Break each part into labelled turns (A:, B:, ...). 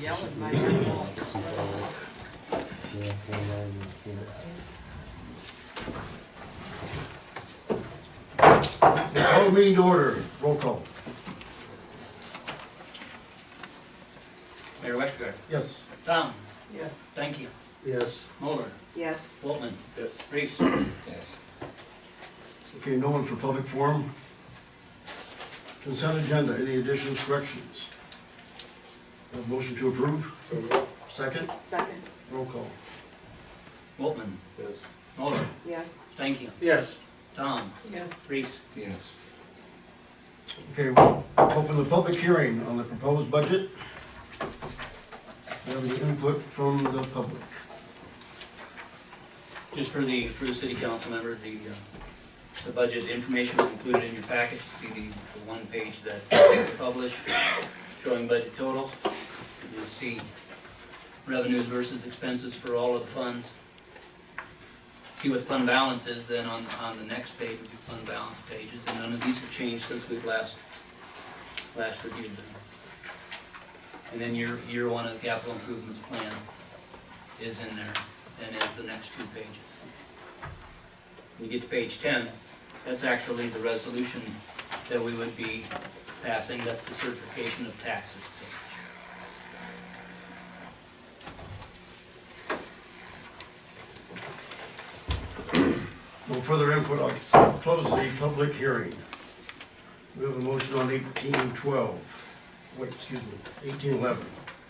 A: yelling by that wall.
B: Call the meeting to order. Roll call.
C: Mayor Westgard.
B: Yes.
C: Tom.
A: Yes.
C: Thank you.
B: Yes.
C: Mulder.
A: Yes.
C: Woltman.
B: Yes.
C: Reese.
D: Yes.
B: Okay, no one for public forum. Consent agenda, any additions, corrections? Have motion to approve? Second?
A: Second.
B: Roll call.
C: Woltman.
B: Yes.
C: Mulder.
A: Yes.
C: Thank you.
B: Yes.
C: Tom.
A: Yes.
C: Reese.
D: Yes.
B: Okay, we'll open the public hearing on the proposed budget. Do you have any input from the public?
C: Just for the city council members, the budget information is included in your package. You see the one page that we published showing budget totals. You'll see revenues versus expenses for all of the funds. See what fund balance is, then on the next page would be fund balance pages, and none of these have changed since we've last reviewed them. And then year one of the capital improvements plan is in there, and is the next two pages. When you get to page 10, that's actually the resolution that we would be passing. That's the certification of taxes page.
B: No further input, I'll close the public hearing. We have a motion on 1812, wait, excuse me, 1811,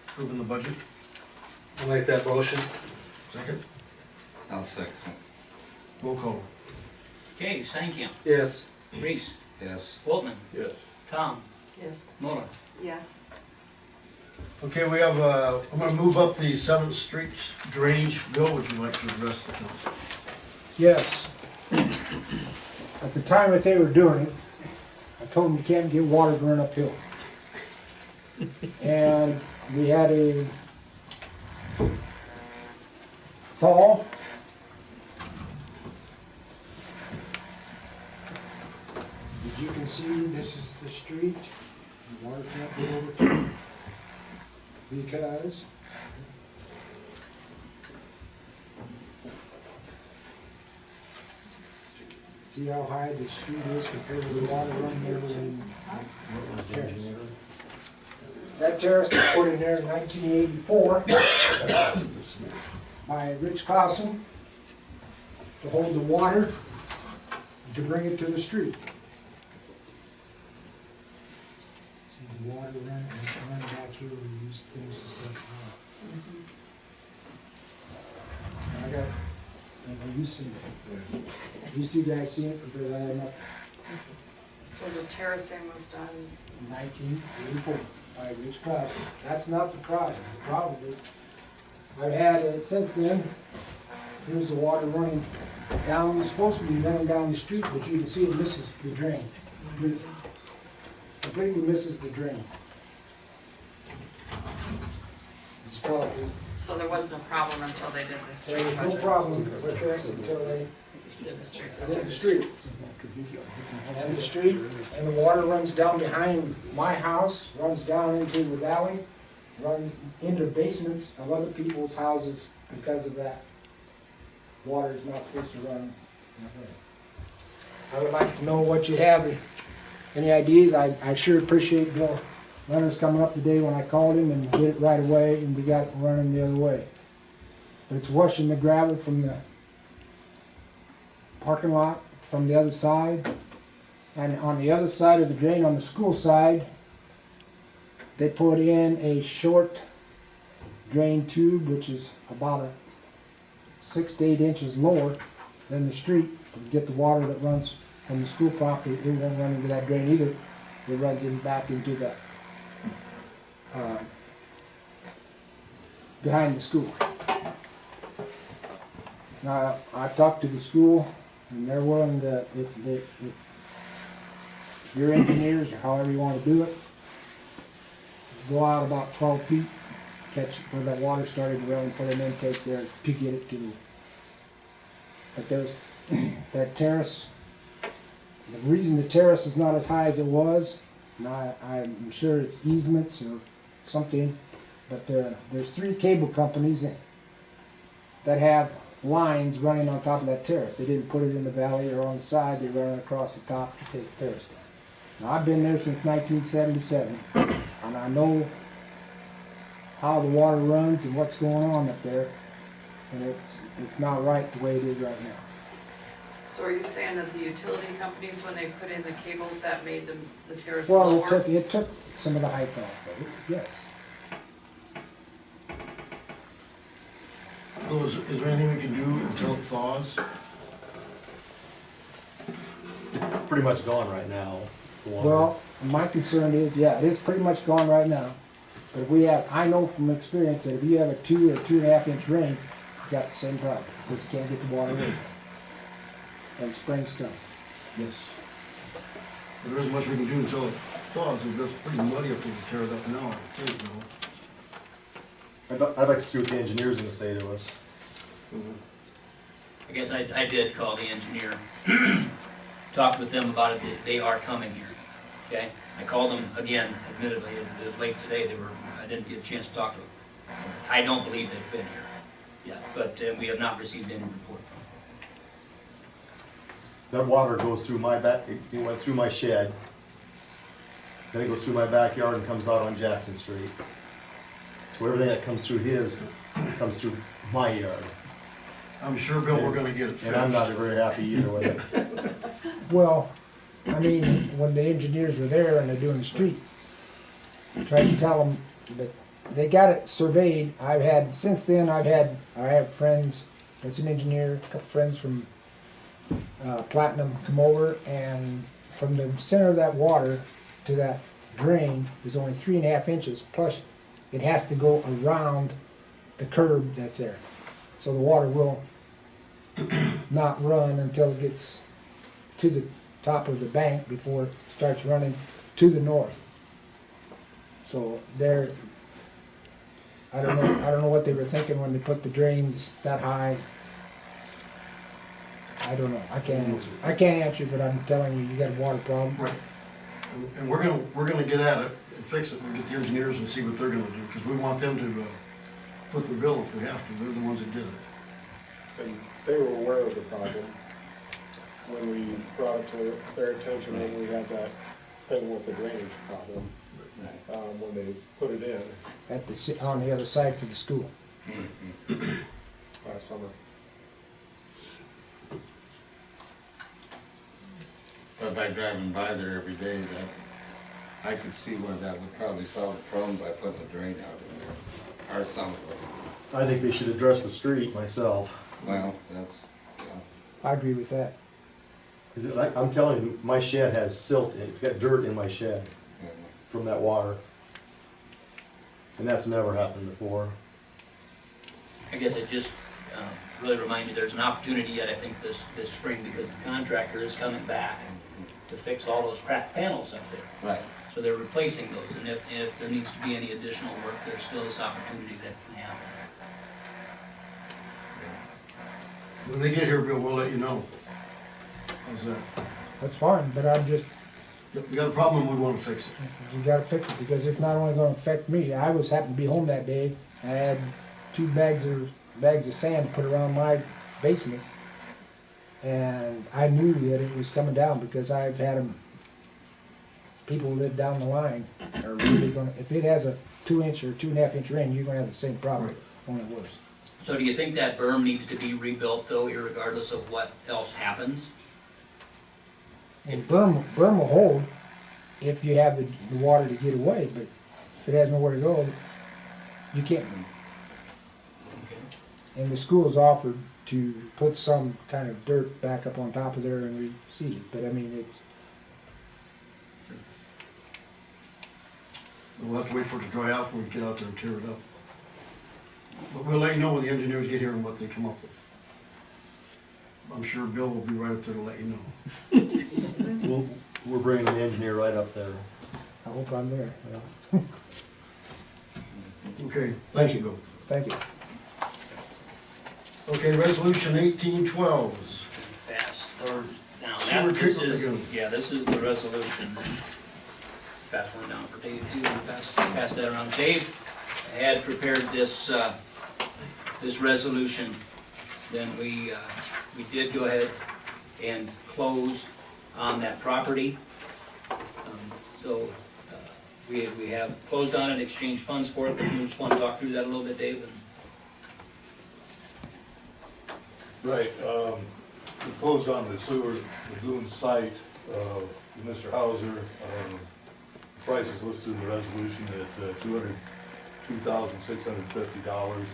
B: approving the budget.
E: I'll make that motion.
B: Second?
D: I'll second.
B: Roll call.
C: Okay, Stankin.
E: Yes.
C: Reese.
D: Yes.
C: Woltman.
B: Yes.
C: Tom.
A: Yes.
C: Muller.
A: Yes.
B: Okay, we have, I'm gonna move up the 7th Street drainage bill. Would you like to address the council?
F: Yes. At the time that they were doing it, I told them you can't get water going uphill. And we had a thaw. As you can see, this is the street. The water can't get over to it because see how high the street is compared to the water running over in terrace. That terrace was put in there in 1984 by Rich Clausen to hold the water to bring it to the street. See the water running, it's running back here where these things and stuff are. I got, you seen it. These two guys seen it, but I'm up
A: So the terracing was done.
F: in 1984 by Rich Clausen. That's not the problem. The problem is, I've had it since then. Here's the water running down, it's supposed to be running down the street, but you can see it misses the drain. Completely misses the drain. It's felt,
A: So there wasn't a problem until they did this.
F: there was no problem with this until they
A: Did the street.
F: did the street. And the street, and the water runs down behind my house, runs down into the valley, runs into basements of other people's houses because of that. Water is not supposed to run that way. I would like to know what you have, any ideas. I sure appreciate Bill Leonard's coming up today when I called him and did it right away, and we got it running the other way. But it's washing the gravel from the parking lot from the other side. And on the other side of the drain, on the school side, they put in a short drain tube, which is about 6 to 8 inches lower than the street to get the water that runs from the school property. It won't run into that drain either. It runs in back into the behind the school. Now, I talked to the school, and they're willing to, if your engineers, or however you want to do it, go out about 12 feet, catch where that water started to run, and put an intake there to get it to the. But there's that terrace. The reason the terrace is not as high as it was, and I'm sure it's easements or something, but there's 3 cable companies that have lines running on top of that terrace. They didn't put it in the valley or on the side, they run it across the top to take the terrace down. Now, I've been there since 1977, and I know how the water runs and what's going on up there, and it's not right the way it is right now.
A: So are you saying that the utility companies, when they put in the cables, that made the terrace
F: Well,
A: lower?
F: it took some of the height off of it, yes.
B: Bill, is there anything we can do until it thaws?
E: Pretty much gone right now. the water.
F: Well, my concern is, yeah, it is pretty much gone right now. But if we have, I know from experience that if you have a 2 or 2.5 inch rain, you got the same problem, because you can't get the water in. And spring's coming.
B: Yes. There isn't much we can do until it thaws, it's just pretty muddy up there to tear it up now, I think, you know.
E: I'd like to see what the engineer's gonna say to us.
C: I guess I did call the engineer, talked with them about it, they are coming here, okay? I called them again, admittedly, it was late today, I didn't get a chance to talk to them. I don't believe they've been here yet, but we have not received any report from them.
E: That water goes through my back, it went through my shed. Then it goes through my backyard and comes out on Jackson Street. So everything that comes through his comes through my yard.
B: I'm sure, Bill, we're gonna get it fixed.
E: And I'm not very happy either with it.
F: Well, I mean, when the engineers were there and they're doing the street, I tried to tell them that they got it surveyed. Since then, I have friends, that's an engineer, a couple friends from Platinum come over, and from the center of that water to that drain is only 3.5 inches, plus it has to go around the curb that's there. So the water will not run until it gets to the top of the bank before it starts running to the north. So I don't know what they were thinking when they put the drains that high. I don't know, I can't answer, but I'm telling you, you got a water problem.
B: Right. And we're gonna get at it and fix it, and get the engineers and see what they're gonna do, because we want them to foot the bill if we have to, they're the ones that did it.
G: And they were aware of the problem when we brought it to their attention when we had that thing with the drainage problem, when they put it in
F: On the other side for the school.
G: last summer.
D: But by driving by there every day, that, I could see where that would probably solve the problem by putting a drain out in there, or something.
E: I think they should address the street myself.
D: Well, that's, yeah.
F: I agree with that.
E: 'Cause I'm telling you, my shed has silt in it, it's got dirt in my shed
D: Yeah.
E: from that water. And that's never happened before.
C: I guess I just really remind you, there's an opportunity yet, I think, this spring, because the contractor is coming back to fix all those cracked panels up there.
D: Right.
C: So they're replacing those, and if there needs to be any additional work, there's still this opportunity that can happen.
B: When they get here, Bill, we'll let you know. How's that?
F: That's fine, but
B: We got a problem, we wanna fix it.
F: you gotta fix it, because it's not only gonna affect me. I happened to be home that day. I had 2 bags of sand put around my basement. And I knew that it was coming down, because I've had people who live down the line are really gonna, if it has a 2 inch or 2.5 inch rain, you're gonna have the same problem, only worse.
C: So do you think that berm needs to be rebuilt, though, irregardless of what else happens?
F: And berm will hold if you have the water to get away, but if it has nowhere to go, you can't.
C: Okay.
F: And the school's offered to put some kind of dirt back up on top of there and reseed it, but I mean,
B: We'll have to wait for it to dry out before we get out there and tear it up. But we'll let you know when the engineers get here and what they come up with. I'm sure Bill will be right up there to let you know.
E: We're bringing the engineer right up there.
F: I hope I'm there.
B: Okay, thank you, Bill.
F: Thank you.
B: Okay, resolution 1812.
C: Pass, or, now,
B: Sewer
C: this
B: treatment
C: is,
B: lagoon.
C: yeah, this is the resolution. Pass one down for Dave, too, and pass that around. Dave had prepared this, this resolution, then we did go ahead and close on that property. So we have closed on it, exchanged funds for it, but you just want to talk through that a little bit, Dave?
H: Right, we closed on the sewer lagoon site, Mr. Hauser, price is listed in the resolution at $202,650.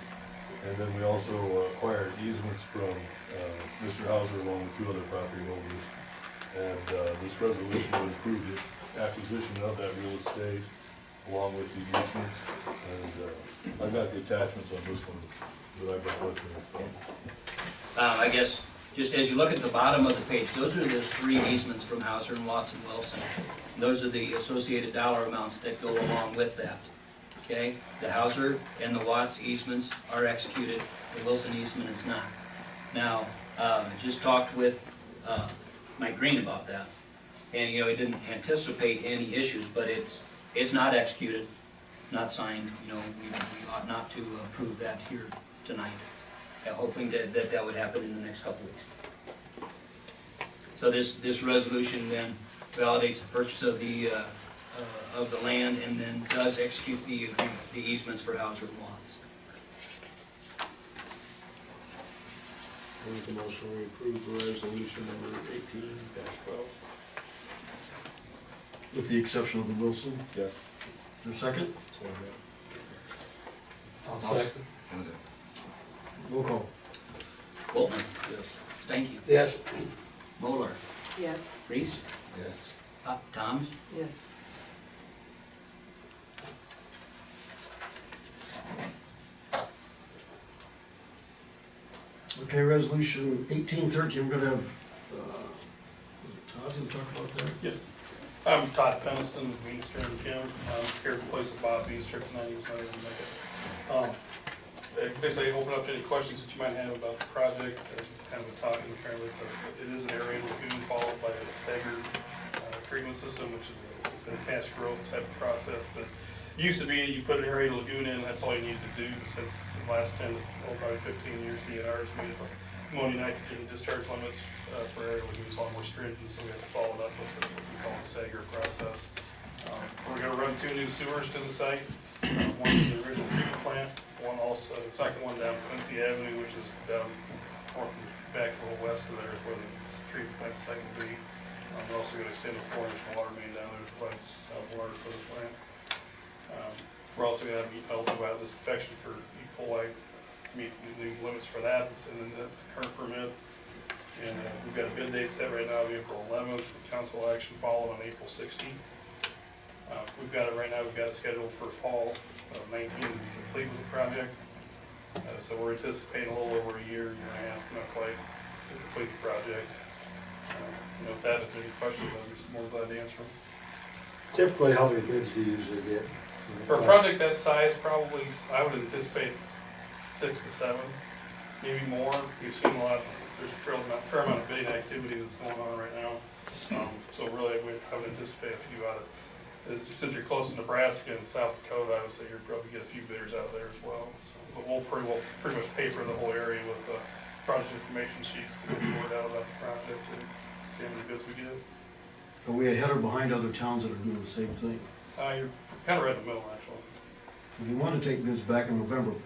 H: And then we also acquired easements from Mr. Hauser along with 2 other property holders. And this resolution would approve the acquisition of that real estate along with the easements. And I've got the attachments on this one that I brought with me. So.
C: I guess, just as you look at the bottom of the page, those are those 3 easements from Hauser and Watson Wilson. And those are the associated dollar amounts that go along with that. Okay? The Hauser and the Watts easements are executed, the Wilson easement is not. Now, just talked with Mike Green about that. And, you know, he didn't anticipate any issues, but it's not executed, it's not signed. You know, we ought not to approve that here tonight. Hoping that would happen in the next couple weeks. So this resolution then validates the purchase of the land and then does execute the easements for Hauser and Watts.
G: Make a motion to approve the resolution number 18-12.
B: With the exception of the Wilson.
G: Yes.
B: Is there a second?
G: I'll second.
B: Roll call.
C: Boltman.
G: Yes.
C: Stanky.
F: Yes.
C: Moeller.
A: Yes.
C: Reese.
D: Yes.
C: Thomas.
A: Yes.
B: Okay, resolution 1813, we're gonna have, Todd, you talk about that?
I: Yes, I'm Todd Peniston with Beanster and Kim. I'm here in place of Bob Beanster tonight. He was not able to make it. Basically, open up to any questions that you might have about the project. Kind of a talking currently. It is an area lagoon followed by a staggered treatment system, which is an attached growth type of process that used to be you put an area lagoon in, that's all you needed to do. Since the last 10 to probably 15 years, DNR has made the ammonia nitrogen discharge limits for area lagoons a lot more stringent, so we have to follow it up with what we call the stagger process. We're going to run 2 new sewers to the site, one to the original treatment plant, one also, the second one down Quincy Avenue, which is down north and back a little west of there is where the treatment plant site will be. We're also going to extend a 4-inch water main down there that provides water for the plant. We're also going to have ultraviolet disinfection for E. coli, meet the new limits for that. It's in the current permit. And we've got a bid date set right now of April 11th, with council action followed on April 16th. We've got it right now, we've got it scheduled for fall of 19 to be complete with the project. So we're anticipating a little over a year and a half, not quite, to complete the project. If that has any questions, I'd be more glad to answer them.
E: Typically, how many bids do you usually get?
I: For a project that size, probably, I would anticipate 6 to 7, maybe more. We've seen a lot, there's a fair amount of bidding activity that's going on right now. So really, I would anticipate a few out of, since you're close to Nebraska and South Dakota, I would say you'd probably get a few bidders out of there as well. So, but we'll pretty much paper the whole area with project information sheets to get the word out about the project and see how many bids we get.
B: Are we ahead or behind other towns that are doing the same thing?
I: You're kind of right in the middle, actually.
B: We wanted to take bids back in November, but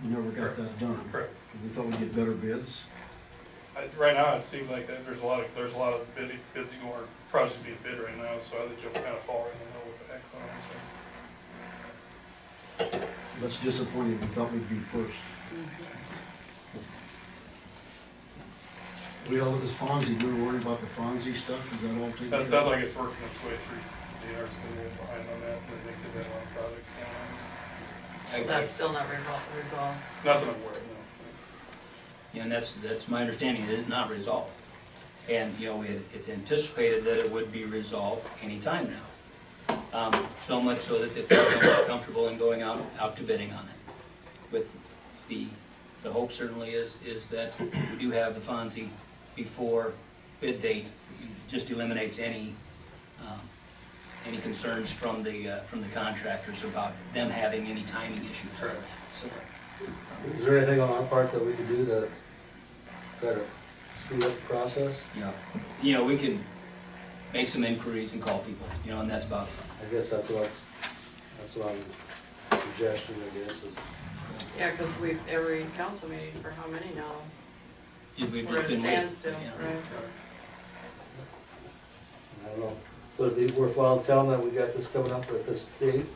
B: we never got that done.
I: Correct.
B: We thought we'd get better bids.
I: Right now, it seems like that there's a lot of bids going, projects being bid right now, so I think you'll kind of fall right in the middle with that.
B: That's disappointing, we thought we'd be first. We all this Fonzie, we were worried about the Fonzie stuff, is that all taken care
I: That
B: of?
I: sounds like it's working its way through. The DNR's going to get behind on that, and they did that on projects down on.
A: That's still not resolved.
I: Nothing I'm aware of, no.
C: And that's my understanding, it is not resolved. And, you know, it's anticipated that it would be resolved anytime now. So much so that they feel comfortable in going out to bidding on it. With the hope certainly is that we do have the Fonzie before bid date. It just eliminates any any concerns from the contractors about them having any timing issues.
I: Right.
C: So,
J: Is there anything on our part that we can do to try to speed up the process?
C: you know, we can make some inquiries and call people, you know, and that's about it.
J: I guess that's what I'm suggesting, I guess, is,
A: Yeah, because we've, every council meeting for how many now?
C: We've
A: We're at a
C: just been waiting,
A: standstill,
C: yeah.
A: right?
J: I don't know, would it be worthwhile telling them that we got this coming up at this date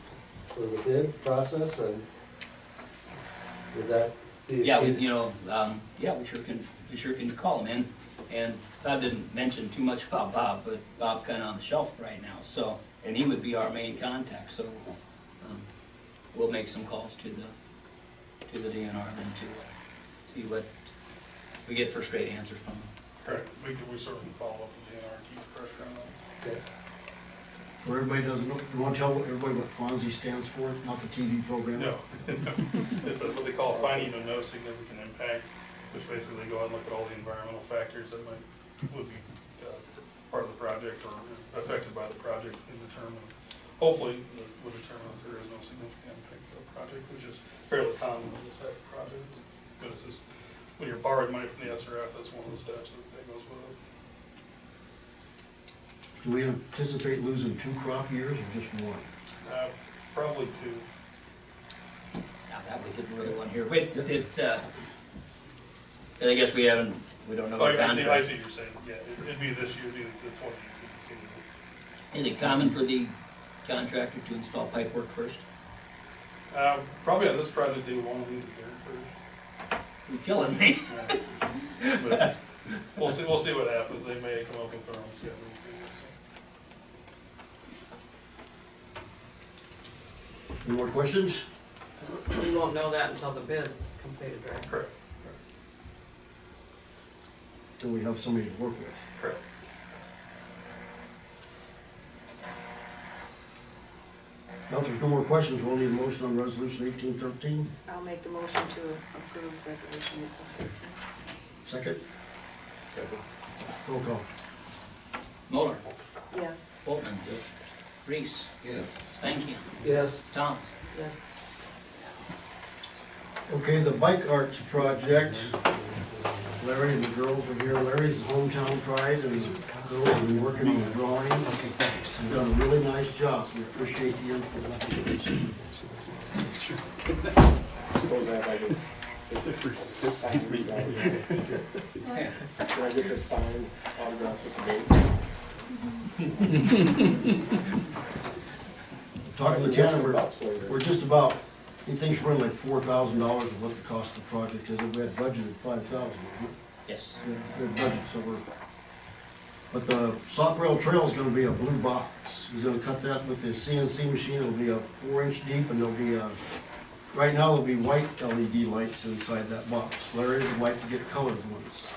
J: for the bid process, and would that be?
C: Yeah, we sure can call him in. And Bob didn't mention too much about Bob, but Bob's kinda on the shelf right now, so, and he would be our main contact, so, we'll make some calls to the DNR then to see what we get for straight answers from them.
I: Correct, we certainly follow up with DNR and keep the pressure on them.
J: Okay.
B: For everybody doesn't know, you wanna tell everybody what FONSI stands for, not the TV program?
I: No, it's what they call finding of no significant impact, which basically they go out and look at all the environmental factors that would be part of the project or affected by the project and determine, hopefully, would determine if there is no significant impact to the project, which is fairly common with this type of project. But it's just, when you're borrowing money from the SRF, that's one of the steps that goes with it.
B: Do we anticipate losing 2 crop years or just 1?
I: Probably two.
C: Now, that we didn't really want to hear. Wait, I guess we don't know.
I: Oh,
C: the
I: I see
C: contract.
I: what you're saying, yeah, it'd be this year, it'd be the 2018 season.
C: Is it common for the contractor to install pipe work first?
I: Probably on this project, they would want to leave it there first.
C: You're killing me.
I: But we'll see what happens, they may come up with their own schedule too, so.
B: Any more questions?
A: We won't know that until the bid's completed, right?
I: Correct,
B: Till we have somebody to work with.
I: correct.
B: Now, if there's no more questions, we'll need a motion on resolution 1813.
K: I'll make the motion to approve resolution 1813.
B: Second? Roll call.
C: Muller,
K: Yes.
C: Boltman, Reese,
D: Yes.
C: thank you.
J: Yes,
C: Tom,
A: Yes.
B: Okay, the Bike Arts project. Larry and the girls are here. Larry's hometown pride, and the girls have been working on the drawings. Okay, thanks. They've done a really nice job, so we appreciate the input.
G: Suppose I have like a sign read out. Can I get the signed autograph with the date?
B: Talking to Tanner,
G: Bucks later.
B: we're just about, he thinks we're in like $4,000 of what the cost of the project is. We had budgeted $5,000.
C: yes.
B: Good budget, so but the Sauk Rail Trail is gonna be a blue box. He's gonna cut that with his CNC machine. It'll be a 4-inch deep, and there'll be right now there'll be white LED lights inside that box. Larry would like to get colored ones.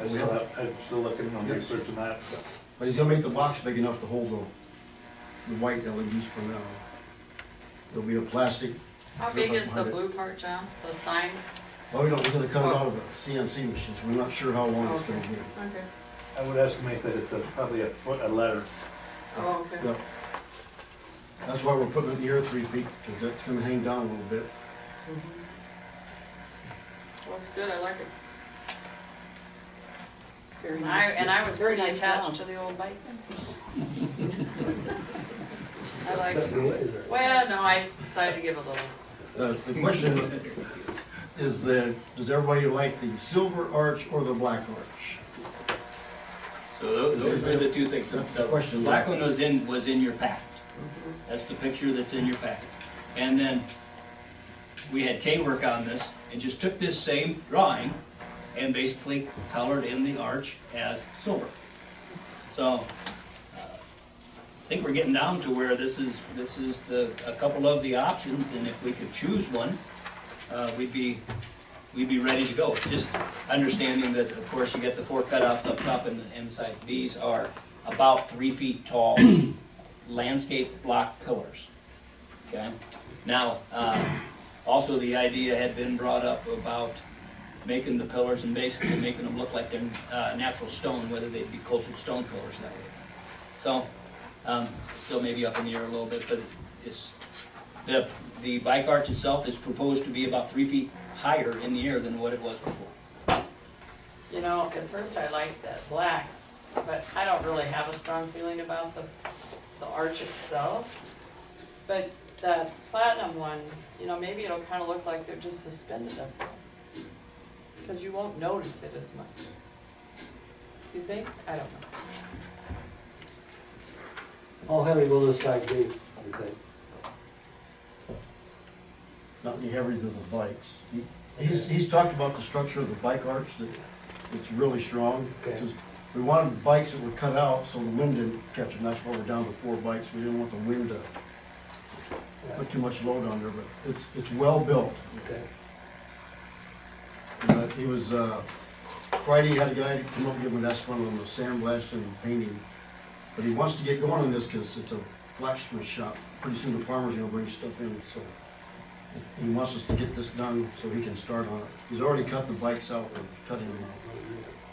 H: I'm still looking, I'm researching that.
B: But he's gonna make the box big enough to hold the white LEDs for now. There'll be a plastic.
A: How big is the blue part, John? The sign?
B: Well, we're gonna cut it out of a CNC machine, so we're not sure how long it's gonna be.
A: Okay.
H: I would estimate that it's probably a foot a letter.
A: Oh, okay.
B: Yep. That's why we're putting it in the air 3 feet, because that's gonna hang down a little bit.
A: Looks good, I like it.
K: Very
A: And
K: nice.
A: I was
K: Very
A: pretty
K: nice
A: attached
K: job.
A: to the old bikes. I like
J: set
A: it.
J: your ways there.
A: Well, no, I decided to give a little.
B: The question is does everybody like the silver arch or the black arch?
C: So those are the two things.
B: That's the question.
C: Black one was in your packet. That's the picture that's in your packet. And then we had Kay work on this and just took this same drawing and basically colored in the arch as silver. So I think we're getting down to where this is a couple of the options, and if we could choose one, we'd be ready to go. Just understanding that, of course, you get the 4 cutouts up top and the side. These are about 3 feet tall landscape block pillars. Okay. Now, also the idea had been brought up about making the pillars and basically making them look like they're natural stone, whether they'd be cultured stone pillars that way. So Still maybe up in the air a little bit, but it's, the bike arch itself is proposed to be about 3 feet higher in the air than what it was before.
A: You know, at first I liked that black, but I don't really have a strong feeling about the arch itself. But that platinum one, you know, maybe it'll kinda look like they're just suspended up there. Cause you won't notice it as much. You think? I don't know.
J: How heavy will this side be, you think?
B: Not any heavier than the bikes. He's talked about the structure of the bike arch, that it's really strong.
J: Okay.
B: Because we wanted bikes that were cut out so the wind didn't catch them, that's why we're down to 4 bikes. We didn't want the wind to put too much load on there, but it's well built.
J: Okay.
B: He was, Friday, he had a guy come up and give him an estimate on the sandblasting and painting. But he wants to get going on this because it's a blacksmith shop. Pretty soon the farmer's gonna bring stuff in, so he wants us to get this done so he can start on it. He's already cut the bikes out, or cutting them out.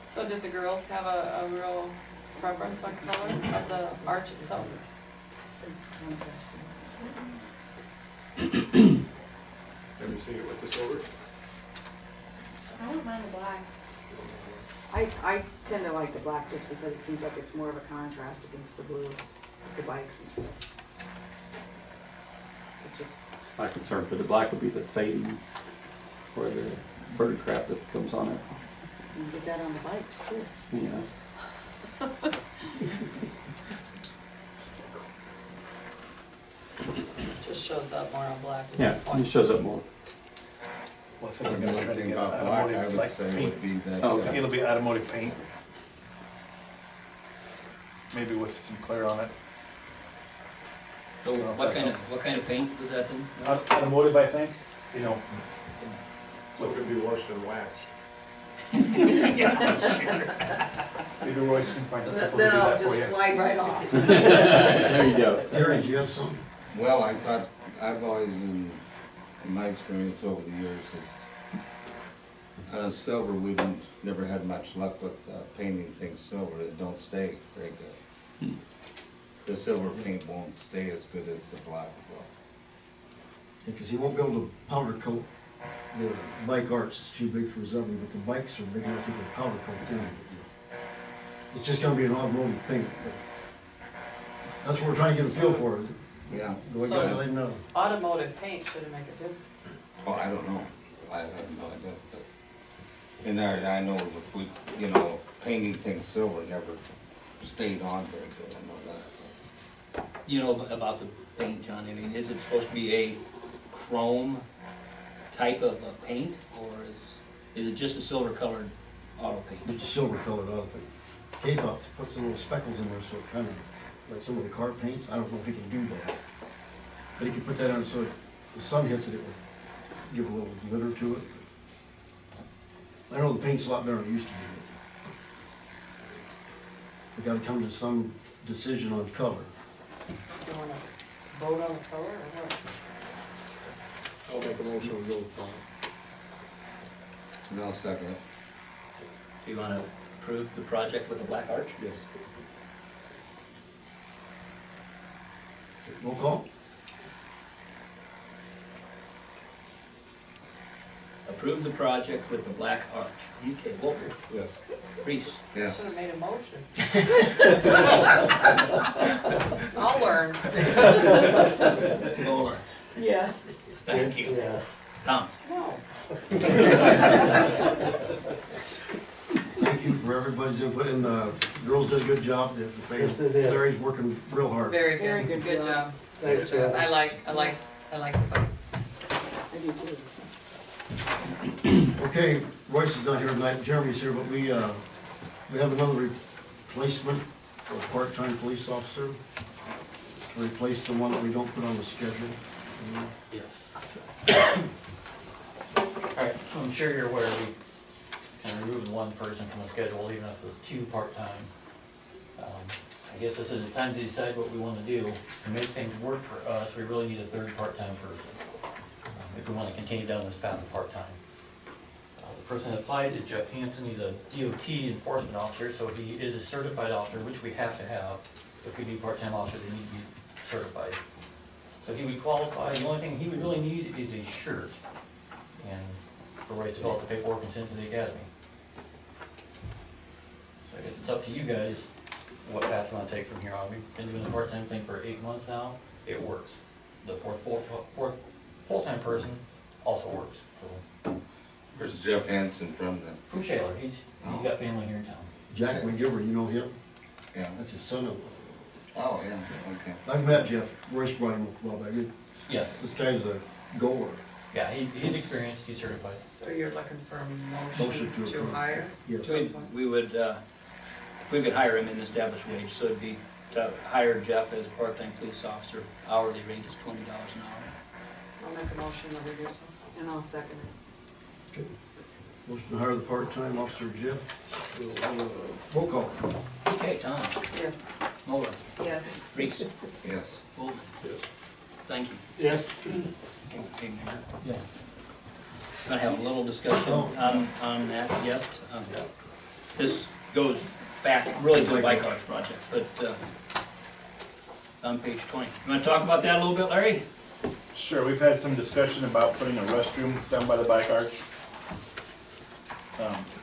A: So did the girls have a real preference on color of the arch itself?
G: Have you seen it with the silver?
K: I don't mind the black. I tend to like the black just because it seems like it's more of a contrast against the blue with the bikes and stuff. It just,
L: My concern for the black would be the fading or the bird crap that comes on it,
K: you can get that on the bikes too.
L: you know.
A: Just shows up more on black.
L: Yeah, it just shows up more.
E: Well, I
D: The only thing about black, I would say would be that,
L: Oh, okay.
E: It'll be automotive paint. Maybe with some clear on it.
C: So what kind of paint was that then?
E: Automotive, I think, you know.
G: So it could be worse than waxed.
E: Maybe Royce can find a couple to do
K: Then I'll
E: that for
K: just
E: you.
K: slide right off.
L: There you go.
B: Gary, do you have something?
D: well, I thought, I've always, in my experience over the years, is silver, we never had much luck with painting things silver. It don't stay very good. The silver paint won't stay as good as the black will.
B: Because he won't be able to powder coat the bike arch, it's too big for his oven, but the bikes are big enough he can powder coat them. It's just gonna be an automotive paint, but that's what we're trying to get a feel for.
D: Yeah.
B: The way
A: So-
B: guys let know.
A: Automotive paint shouldn't make a difference.
D: Oh, I don't know. I have no idea, but in there, I know if we, painting things silver never stayed on very good, I know that.
C: You know about the paint, John, I mean, is it supposed to be a chrome type of a paint, or is it just a silver colored auto paint?
B: Just a silver colored auto paint. Kay thought to put some little speckles in there so it kind of, like some of the car paints, I don't know if he can do that. But he can put that on so the sun hits it, it will give a little glitter to it. I know the paint's a lot better than it used to be. We gotta come to some decision on color.
A: Do you wanna vote on the color or what?
G: I'll make a motion to go with black.
D: And I'll second it.
C: Do you want to approve the project with a black arch?
G: Yes.
B: Roll call?
C: Approve the project with the black arch. Okay, Wolter,
G: Yes.
C: Reese,
D: Yeah.
A: Should've made a motion. I'll learn.
C: Bowler,
K: Yes.
C: thank you.
J: Yes.
C: Tom,
A: No.
B: Thank you for everybody's input, and the girls did a good job.
J: Yes, they did.
B: Larry's working real hard.
A: Very
K: Very
A: good,
K: good
A: good job.
J: Thanks,
A: Good job.
J: guys.
A: I like the bike.
K: I do too.
B: Okay, Royce is not here tonight, Jeremy's here, but we have another replacement for a part-time police officer to replace the one that we don't put on the schedule.
C: yes.
M: Alright, so I'm sure you're aware we kind of removed one person from the schedule, leaving us with 2 part-time. I guess this is the time to decide what we want to do. To make things work for us, we really need a 3rd part-time person, if we want to continue down this path of part-time. The person that applied is Jeff Hansen. He's a DOT enforcement officer, so he is a certified officer, which we have to have. if we do part-time officers, they need to be certified. So he would qualify, the only thing he would really need is a shirt, and for Royce to fill out the paperwork and send it to the academy. So I guess it's up to you guys what path you wanna take from here on. We've been doing the part-time thing for 8 months now, it works. The fourth full-time person also works, so.
D: Where's Jeff Hansen from then?
M: From Shaler, he's got family here in town.
B: Jack McGiver, you know him?
D: Yeah.
B: That's his son.
D: Oh, yeah, okay.
B: I've met Jeff, Royce brought him a while back.
M: Yes,
B: This guy's a goer.
M: yeah, he's experienced, he's certified.
A: So you're looking for a
B: Motion
A: motion
B: to
A: to
B: approve.
A: hire?
B: Yes.
C: We would, we could hire him in established wage, so it'd be to hire Jeff as a part-time police officer, hourly rate is $20 an hour.
A: I'll make a motion that we do so.
K: And I'll second it.
B: Okay. Motion to hire the part-time officer Jeff. Roll call.
C: Okay, Tom,
A: Yes.
C: Moller,
K: Yes.
C: Reese,
D: Yes.
C: Goldman.
H: Yes.
C: Thank you.
J: Yes.
C: Okay, Mayor.
J: Yes.
C: Gonna have a little discussion on that yet. This goes back really to the bike arch project, but it's on page 20. You wanna talk about that a little bit, Larry?
N: Sure, we've had some discussion about putting a restroom down by the bike arch.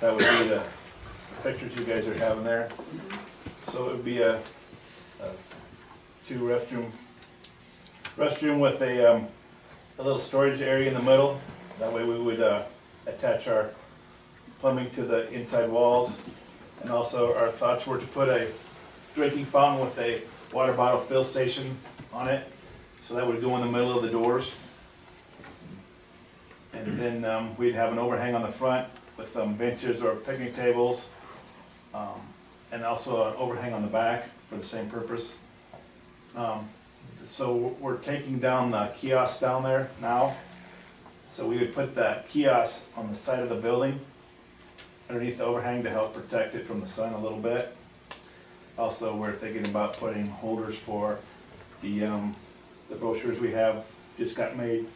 N: That would be the pictures you guys are having there. So it would be a two restroom with a little storage area in the middle. That way we would attach our plumbing to the inside walls. And also our thoughts were to put a drinking fountain with a water bottle fill station on it. So that would go in the middle of the doors. And then we'd have an overhang on the front with some benches or picnic tables. And also an overhang on the back for the same purpose. So we're taking down the kiosk down there now. So we would put that kiosk on the side of the building underneath the overhang to help protect it from the sun a little bit. Also, we're thinking about putting holders for the brochures we have just got made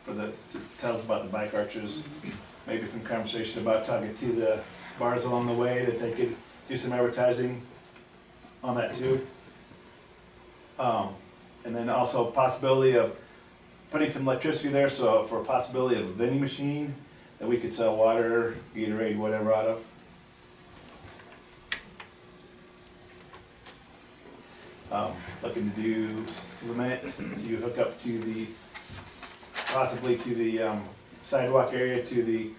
N: for the, to tell us about the bike arches. Maybe some conversation about talking to the bars along the way that they could do some advertising on that too. And then also possibility of putting some electricity there, so for a possibility of a vending machine that we could sell water, Gatorade, whatever out of. Looking to do cement to hook up to the, possibly to the sidewalk area, to the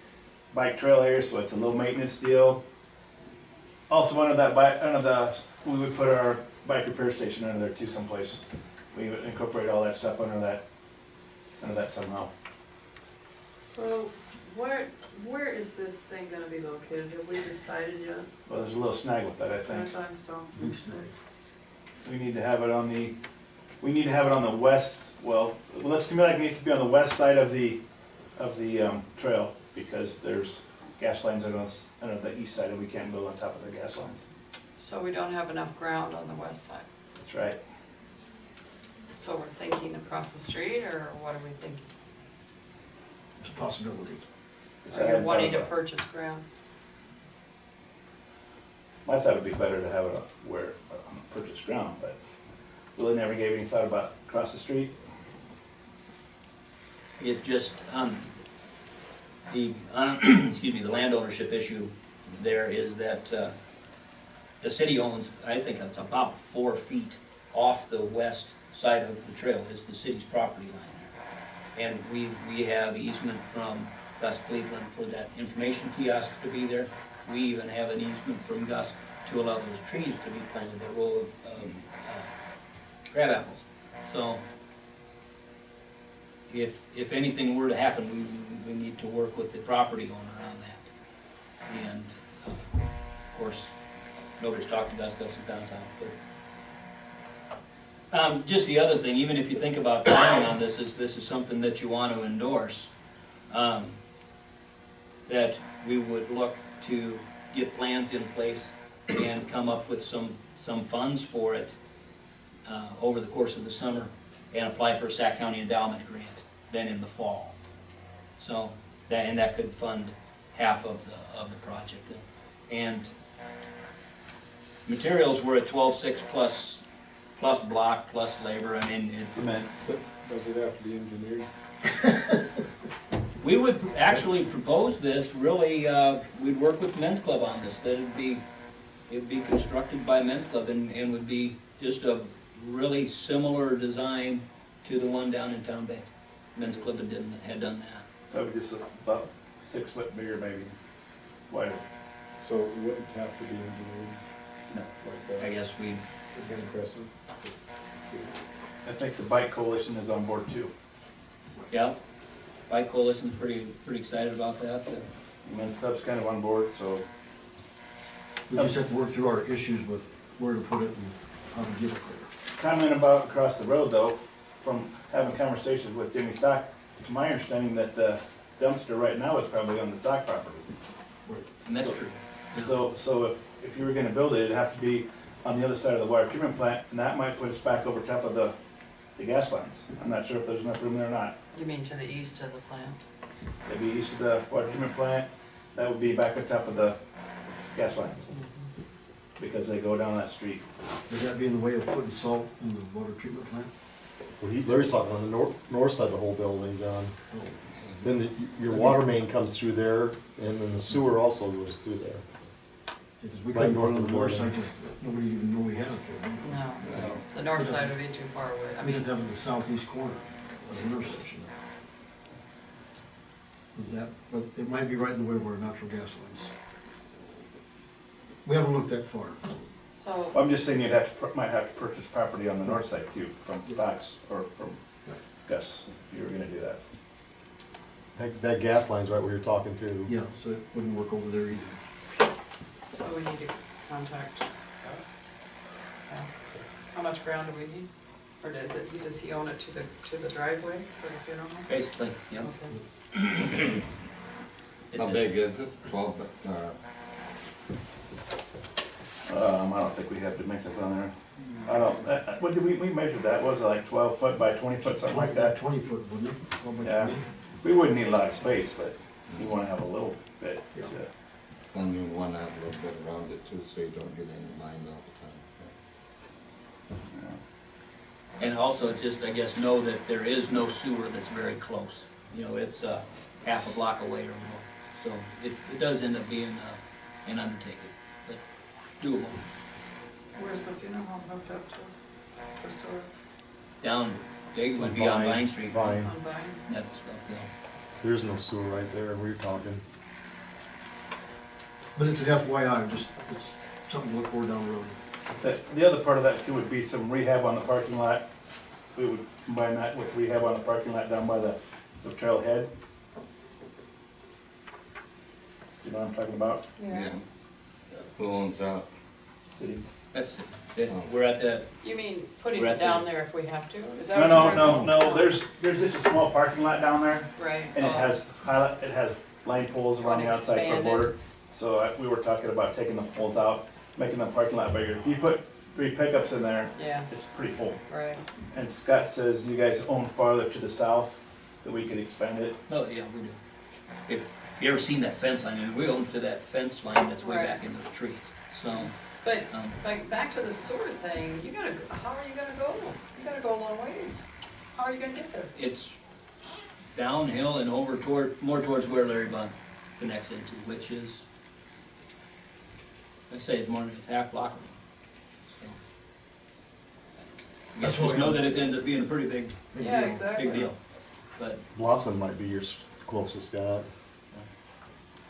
N: bike trail area, so it's a low maintenance deal. Also under that we would put our bike repair station under there too someplace. We would incorporate all that stuff under that somehow.
A: So where is this thing gonna be located? Have we decided yet?
N: Well, there's a little snag with that, I
A: I
N: think.
A: thought so.
B: Big snake.
N: We need to have it on the west, well, it looks to me like it needs to be on the west side of the trail, because there's gas lines on the east side, and we can't build on top of the gas lines.
A: So we don't have enough ground on the west side.
N: That's right.
A: So we're thinking across the street, or what are we thinking?
B: It's a possibility.
A: Or you're wanting to purchase ground?
N: I thought it'd be better to have it on purchased ground, but Willie never gave any thought about across the street.
C: It just, the, excuse me, the land ownership issue there is that the city owns, I think it's about 4 feet off the west side of the trail is the city's property line there. And we have easement from Gus Cleveland for that information kiosk to be there. We even have an easement from Gus to allow those trees to be planted, a row of crab apples. So if anything were to happen, we need to work with the property owner on that. And of course, nobody's talked to Gus is down south. But just the other thing, even if you think about planning on this is something that you want to endorse, that we would look to get plans in place and come up with some funds for it over the course of the summer and apply for a Sac County endowment grant then in the fall. So that could fund half of the project. And materials were at 12.6 plus plus block, plus labor, I mean, it's.
N: Cement.
G: Does it have to be engineered?
C: We would actually propose this, really, we'd work with the men's club on this, that it'd be constructed by men's club and would be just a really similar design to the one down in Town Bay. Men's club had done that.
N: Probably just about 6 foot bigger, maybe, wider.
G: So it wouldn't have to be engineered
N: No.
G: like that?
C: I guess we,
G: Again, Preston?
N: I think the bike coalition is on board too.
C: yeah, Bike Coalition's pretty excited about that.
N: The men's club's kind of on board, so
B: We just have to work through our issues with where to put it and how to get it there.
N: comment about across the road though, from having conversations with Jimmy Stock, it's my understanding that the dumpster right now is probably on the Stock property.
C: And that's true.
N: So if you were gonna build it, it'd have to be on the other side of the water treatment plant, and that might put us back over top of the gas lines. I'm not sure if there's enough room there or not.
A: You mean to the east of the plant?
N: It'd be east of the water treatment plant, that would be back on top of the gas lines, because they go down that street.
B: Would that be in the way of putting salt in the water treatment plant?
E: Well, Larry's talking on the north side of the whole building, John. Then your water main comes through there, and then the sewer also goes through there.
B: Because we
E: Right
B: couldn't put it
E: north
B: on
E: of
B: the
E: the
B: north
E: building.
B: side, because nobody even knew we had it there.
A: No, the north side would be too far away. I
B: We
A: mean,
B: did have it in the southeast corner of the intersection. But it might be right in the way of our natural gas lines. We haven't looked that far.
A: so,
N: I'm just saying might have to purchase property on the north side too, from Stocks or from Gus, if you were gonna do that.
E: That gas line's right where you're talking to.
B: Yeah, so it wouldn't work over there either.
A: so we need to contact Gus. Ask, how much ground do we need? Or does he own it to the driveway for the funeral home?
C: Basically, yeah.
A: Okay.
C: It's
D: How
C: a-
D: big is it? 12,
N: I don't think we have dimensions on there. I don't, what did we measured that, was it like 12 foot by 20 foot, something like that?
B: 20 foot, wouldn't it? 12 by
N: Yeah,
B: 20?
N: we wouldn't need a lot of space, but you wanna have a little bit.
B: Yeah.
D: and you want to have a little bit around it too, so you don't get any line all the time.
C: And also just, I guess, know that there is no sewer that's very close. You know, it's half a block away or more. So it does end up being an undertaking, but doable.
A: Where's the funeral home hooked up to? For sewer?
C: Down, they would be on Vine Street.
E: Vine.
A: On Vine?
C: That's, yeah.
E: There's no sewer right there where you're talking.
B: But it's an FYI, just, it's something to look for down the road.
N: The other part of that too would be some rehab on the parking lot. We would combine that with rehab on the parking lot down by the trailhead. You know what I'm talking about?
A: Yeah.
D: Who owns that?
N: City.
C: That's it. We're at that,
A: You mean putting
C: We're
A: it
C: at
A: down
C: the-
A: there if we have to? Is that
N: No,
A: what
N: no,
A: you're
N: no,
A: talking
N: no, there's just a small parking lot down there,
A: Right.
N: and it
A: oh,
N: has highlight, it has line poles around the outside
A: Expand
N: front
A: it.
N: border. So we were talking about taking the poles out, making the parking lot bigger. If you put 3 pickups in there,
A: Yeah,
N: it's pretty full.
A: right.
N: And Scott says you guys own farther to the south, that we could expand it.
C: oh, yeah, we do. If you ever seen that fence line, I mean, we own to that fence line that's way
A: Right.
C: back in those trees. So,
A: But,
C: Um,
A: like, back to the sewer thing, how are you gonna go? You gotta go a long ways. How are you gonna get there?
C: it's downhill and over more towards where Larry Bun connects into, which is, I say it's half block. So, I guess
B: That's what
C: just
B: we
C: know
B: have.
C: that it ends up being a pretty big
A: Yeah, exactly.
C: deal. But
E: Blossom might be your closest, Scott.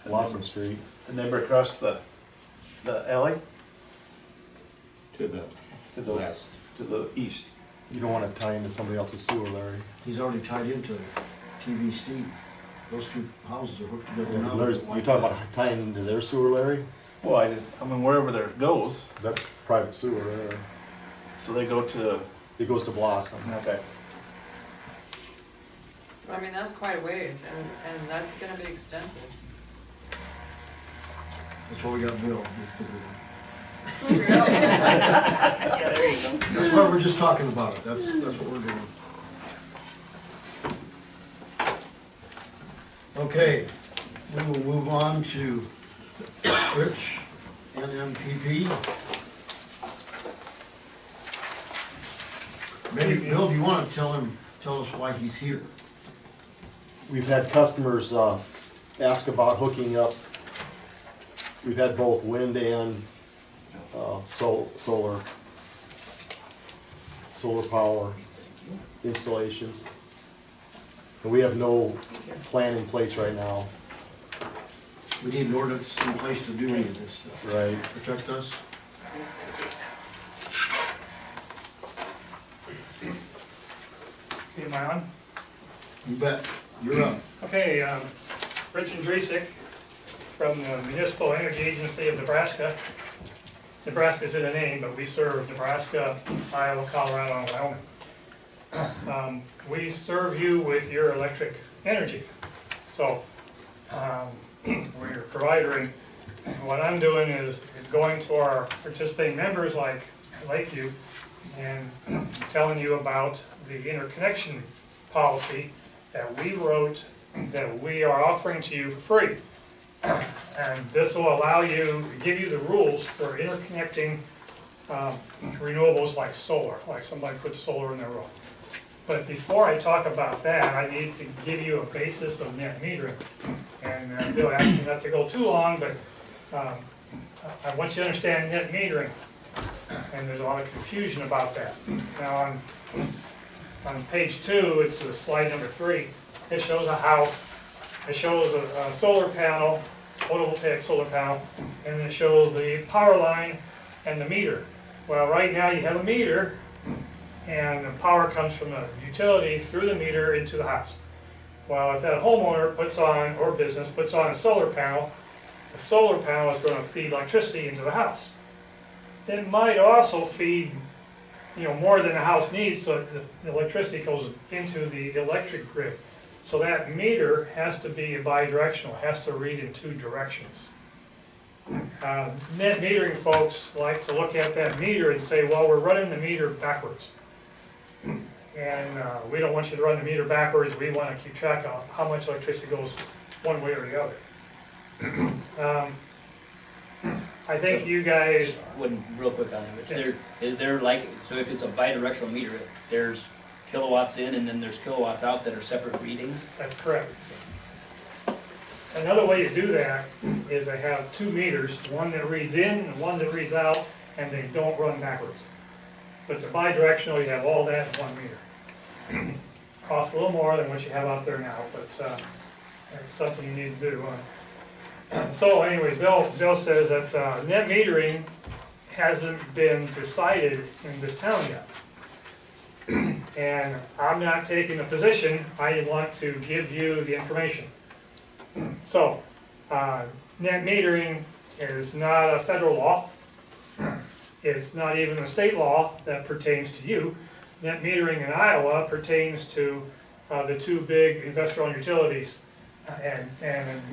E: Blossom Street.
N: The neighbor across the alley
D: To the
N: to the
D: west.
N: to the east.
E: You don't wanna tie into somebody else's sewer, Larry.
B: He's already tied into TV Steve. Those two houses are hooked together now.
E: Larry's, you talking about tying into their sewer, Larry?
N: Well, I mean, wherever there goes,
E: That's private sewer there.
N: so they go to,
E: It goes to Blossom.
N: okay.
A: I mean, that's quite a ways, and that's gonna be extensive.
B: That's what we got Bill.
C: yeah, there you go.
B: That's why we're just talking about it. That's what we're doing. Okay, we will move on to Rich, NMPP. Maybe, Bill, do you wanna tell us why he's here?
E: We've had customers, ask about hooking up. We've had both wind and, solar power installations. And we have no plan in place right now.
B: We need an ordinance in place to do any of this stuff.
E: Right.
B: Protect us.
O: Okay, am I on?
B: You bet. You're up.
O: Okay, Rich Andrusik from the Municipal Energy Agency of Nebraska. Nebraska's in the name, but we serve Nebraska, Iowa, Colorado, and Wyoming. We serve you with your electric energy. So, we're providing, what I'm doing is going to our participating members like you and telling you about the interconnection policy that we wrote, that we are offering to you for free. And this will allow you, to give you the rules for interconnecting renewables like solar, like somebody puts solar in their roof. But before I talk about that, I need to give you a basis of net metering. And Bill asked me not to go too long, but I want you to understand net metering. And there's a lot of confusion about that. Now on page 2, it's slide number 3. It shows a house. It shows a solar panel, photovoltaic solar panel, and it shows the power line and the meter. Well, right now you have a meter, and the power comes from the utility through the meter into the house. Well, if that homeowner puts on, or business, puts on a solar panel, the solar panel is going to feed electricity into the house. It might also feed, more than the house needs, so the electricity goes into the electric grid. So that meter has to be bidirectional, has to read in 2 directions. Net metering folks like to look at that meter and say, well, we're running the meter backwards. And we don't want you to run the meter backwards, we want to keep track of how much electricity goes one way or the other. I think you guys...
C: Real quick on it,
O: Yes.
C: is there like, so if it's a bidirectional meter, there's kilowatts in and then there's kilowatts out that are separate readings?
O: That's correct. Another way to do that is I have 2 meters, one that reads in and one that reads out, and they don't run backwards. But the bidirectional, you have all that in 1 meter. Costs a little more than what you have out there now, but it's something you need to do. So anyway, Bill says that net metering hasn't been decided in this town yet. And I'm not taking a position, I want to give you the information. So, net metering is not a federal law. It's not even a state law that pertains to you. Net metering in Iowa pertains to the 2 big investor-owned utilities, and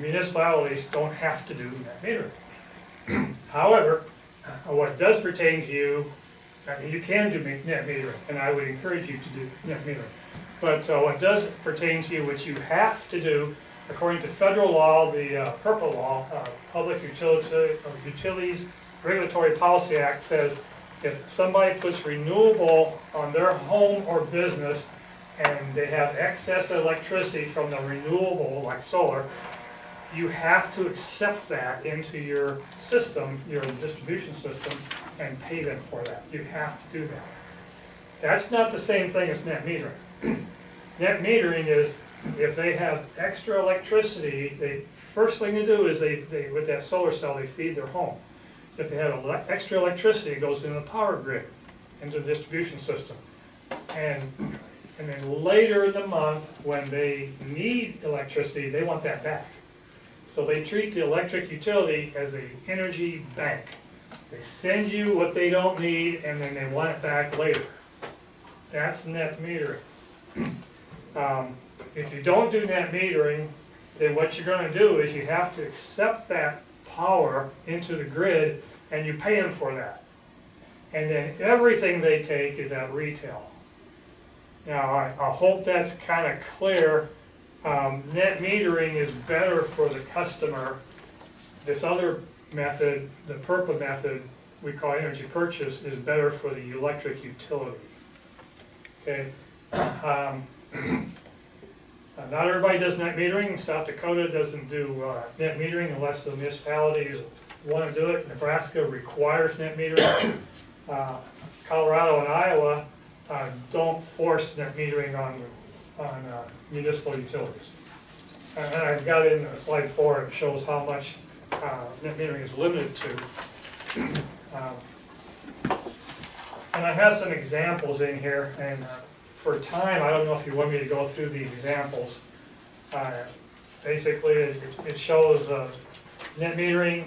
O: municipalities don't have to do net metering. However, what does pertain to you, you can do net metering, and I would encourage you to do net metering. But what does pertain to you, which you have to do, according to federal law, the PURPA law, Public Utilities Regulatory Policy Act, says if somebody puts renewable on their home or business and they have excess electricity from the renewable, like solar, you have to accept that into your system, your distribution system, and pay them for that. You have to do that. That's not the same thing as net metering. Net metering is if they have extra electricity, the first thing to do is they with that solar cell, they feed their home. If they have extra electricity, it goes into the power grid, into the distribution system. And then later in the month, when they need electricity, they want that back. So they treat the electric utility as an energy bank. They send you what they don't need, and then they want it back later. That's net metering. If you don't do net metering, then what you're going to do is you have to accept that power into the grid, and you pay them for that. And then everything they take is at retail. Now, I hope that's kind of clear. Net metering is better for the customer. This other method, the PURPA method, we call energy purchase, is better for the electric utility. okay? Not everybody does net metering. South Dakota doesn't do net metering unless the municipalities want to do it. Nebraska requires net metering. Colorado and Iowa don't force net metering on municipal utilities. And I've got in slide 4, it shows how much net metering is limited to. And I have some examples in here, and for time, I don't know if you want me to go through the examples. Basically, it shows net metering.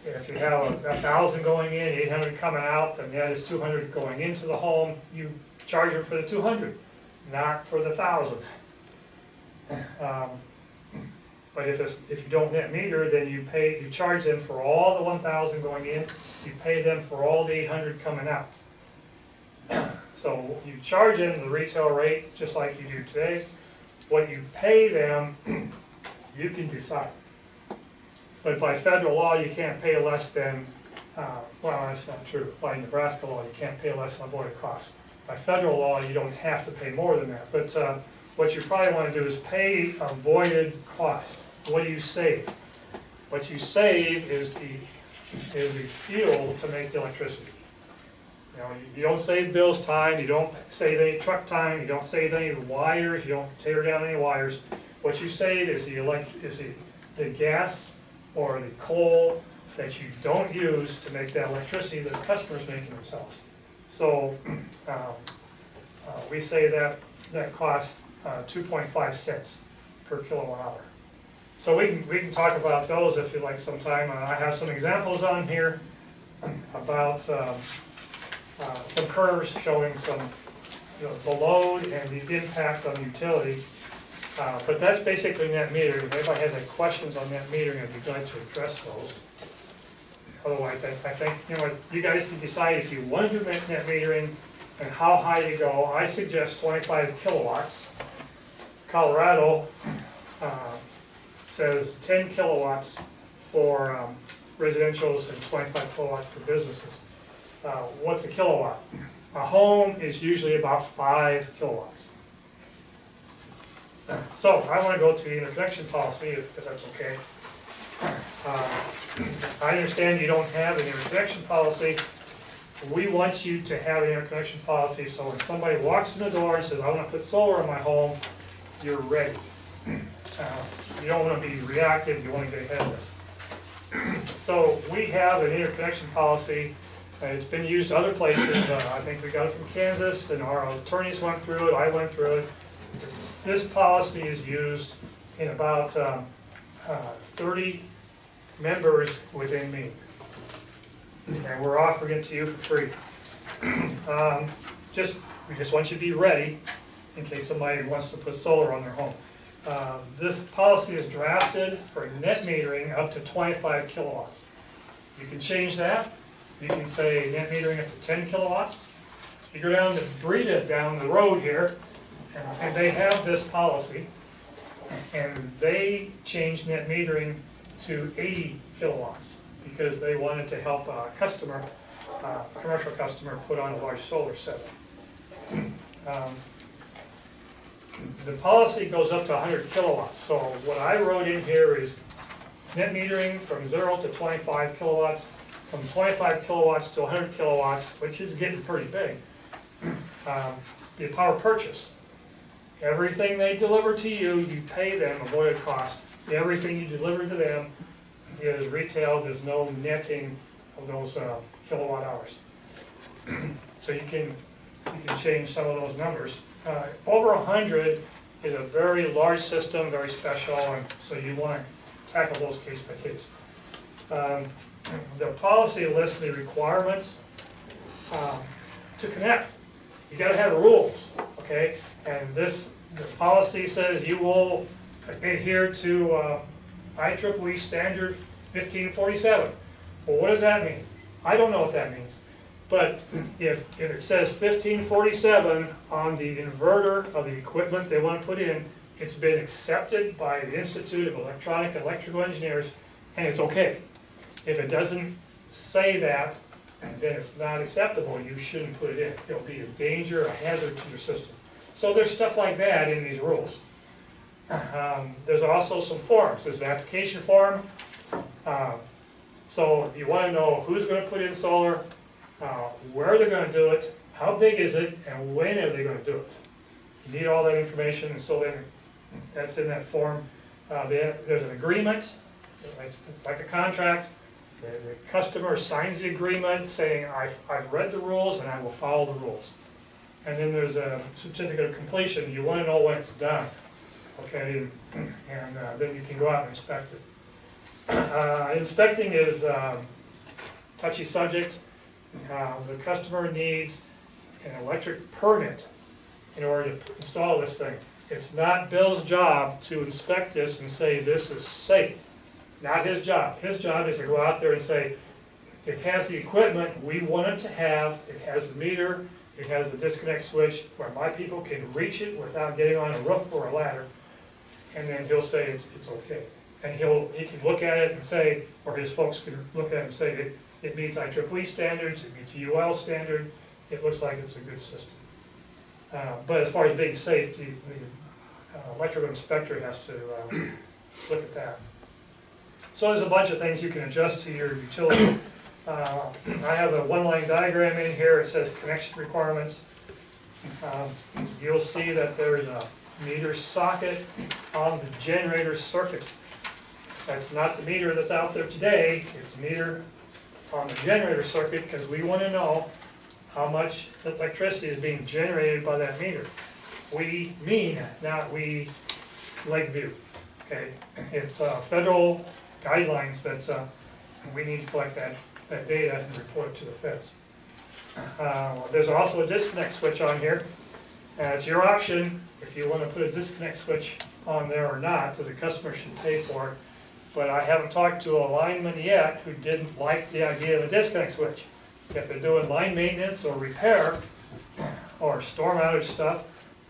O: If you have 1,000 going in, 800 coming out, the net is 200 going into the home. You charge them for the 200, not for the 1,000. But if you don't net meter, then you charge them for all the 1,000 going in. You pay them for all the 800 coming out. So you charge them the retail rate just like you do today. What you pay them, you can decide. But by federal law, you can't pay less than, well, that's not true. By Nebraska law, you can't pay less than avoided cost. By federal law, you don't have to pay more than that. But what you probably want to do is pay avoided cost. What do you save? What you save is the fuel to make the electricity. You know, you don't save Bill's time, you don't save any truck time, you don't save any wires, you don't tear down any wires. What you save is the gas or the coal that you don't use to make that electricity that the customer's making themselves. So we say that costs 2.5 cents per kilowatt hour. So we can talk about those if you like sometime. I have some examples on here about some curves showing some, the load and the impact on the utility. But that's basically net metering. If anybody has any questions on net metering, I'd be glad to address those. Otherwise, I think you guys can decide if you want to do net metering and how high to go. I suggest 25 kilowatts. Colorado says 10 kilowatts for residentials and 25 kilowatts for businesses. What's a kilowatt? A home is usually about 5 kilowatts. So I want to go to the interconnection policy, if that's okay. I understand you don't have an interconnection policy. We want you to have an interconnection policy so when somebody walks in the door and says, I want to put solar in my home, you're ready. You don't want to be reactive, you want to get ahead of this. So we have an interconnection policy. It's been used other places. I think we got it from Kansas, and our attorneys went through it, I went through it. This policy is used in about 30 members within me. And we're offering it to you for free. We just want you to be ready in case somebody wants to put solar on their home. This policy is drafted for net metering up to 25 kilowatts. You can change that. You can say net metering up to 10 kilowatts. You go down to Breda down the road here, and they have this policy, and they changed net metering to 80 kilowatts because they wanted to help a customer, a commercial customer, put on a large solar setup. The policy goes up to 100 kilowatts. So what I wrote in here is net metering from 0 to 25 kilowatts, from 25 kilowatts to 100 kilowatts, which is getting pretty big. The power purchase. Everything they deliver to you, you pay them avoided cost. Everything you deliver to them is retail. There's no netting of those kilowatt hours. So you can change some of those numbers. Over 100 is a very large system, very special, and so you want to tackle those case by case. The policy lists the requirements to connect. You got to have rules, okay? And the policy says you will adhere to IEEE standard 1547. Well, what does that mean? I don't know what that means. But if it says 1547 on the inverter of the equipment they want to put in, it's been accepted by the Institute of Electronic and Electrical Engineers, and it's okay. If it doesn't say that, then it's not acceptable, you shouldn't put it in. It'll be a danger, a hazard to your system. So there's stuff like that in these rules. There's also some forms. There's an application form. So if you wanna know who's gonna put in solar, where they're gonna do it, how big is it, and when are they gonna do it. You need all that information, and so then that's in that form. There's an agreement, it's like a contract. The customer signs the agreement saying, I've read the rules and I will follow the rules. And then there's a certificate of completion. You wanna know when it's done, okay? And then you can go out and inspect it. Inspecting is touchy subject. The customer needs an electric permit in order to install this thing. It's not Bill's job to inspect this and say this is safe. Not his job. His job is to go out there and say, it has the equipment we want it to have, it has the meter, it has the disconnect switch where my people can reach it without getting on a roof or a ladder, and then he'll say it's okay. And he can look at it and say, or his folks can look at it and say, it meets IEEE standards, it meets UL standard, it looks like it's a good system. But as far as being safe, the electrical inspector has to look at that. So there's a bunch of things you can adjust to your utility. I have a one-line diagram in here. It says connection requirements. You'll see that there's a meter socket on the generator circuit. That's not the meter that's out there today. It's a meter on the generator circuit because we want to know how much electricity is being generated by that meter. We mean, not we, Lakeview. Okay, it's federal guidelines that we need to collect that data and report it to the feds. There's also a disconnect switch on here. It's your option if you want to put a disconnect switch on there or not, so the customer should pay for it. But I haven't talked to a lineman yet who didn't like the idea of a disconnect switch. If they're doing line maintenance or repair or storm outage stuff,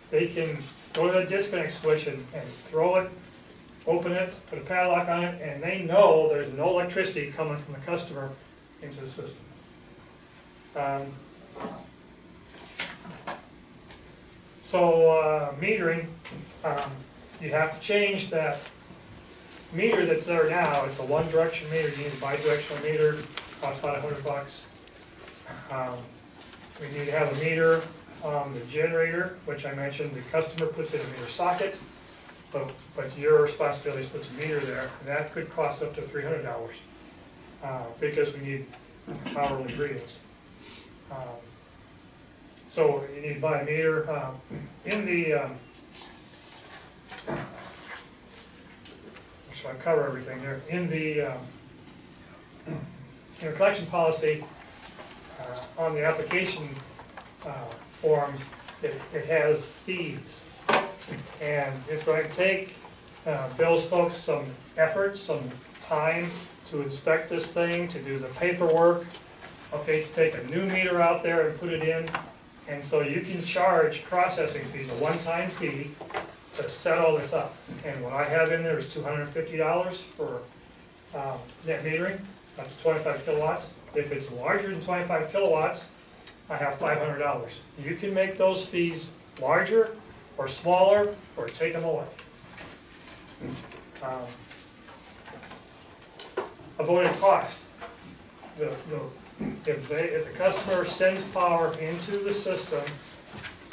O: they can go to the disconnect switch and throw it, open it, put a padlock on it, and they know there's no electricity coming from the customer into the system. Metering, you have to change that meter that's there now. It's a one-direction meter. You need a bi-directional meter, costs about $100. We need to have a meter on the generator, which I mentioned. The customer puts in a meter socket, but your responsibility is to put the meter there, and that could cost up to $300 because we need hourly readings. So you need to buy a meter. In the so I cover everything there. In the collection policy, on the application form, it has fees. And it's going to take Bill's folks some effort, some time to inspect this thing, to do the paperwork, okay, to take a new meter out there and put it in. And so you can charge processing fees, a one-time fee, to set all this up. And what I have in there is $250 for net metering, up to 25 kilowatts. If it's larger than 25 kilowatts, I have $500. You can make those fees larger or smaller, or take them away. Avoided cost. If the customer sends power into the system,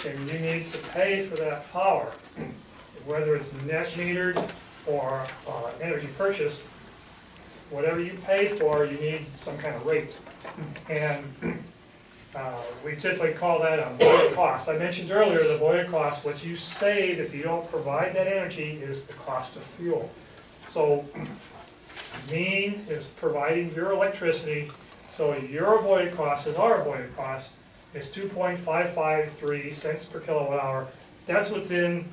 O: then you need to pay for that power, whether it's net metered or energy purchased. Whatever you pay for, you need some kind of rate. And we typically call that a voided cost. I mentioned earlier the voided cost. What you save if you don't provide that energy is the cost of fuel. So mean is providing your electricity, so your avoided cost is our avoided cost. It's 2.553 cents per kilowatt hour. That's what's in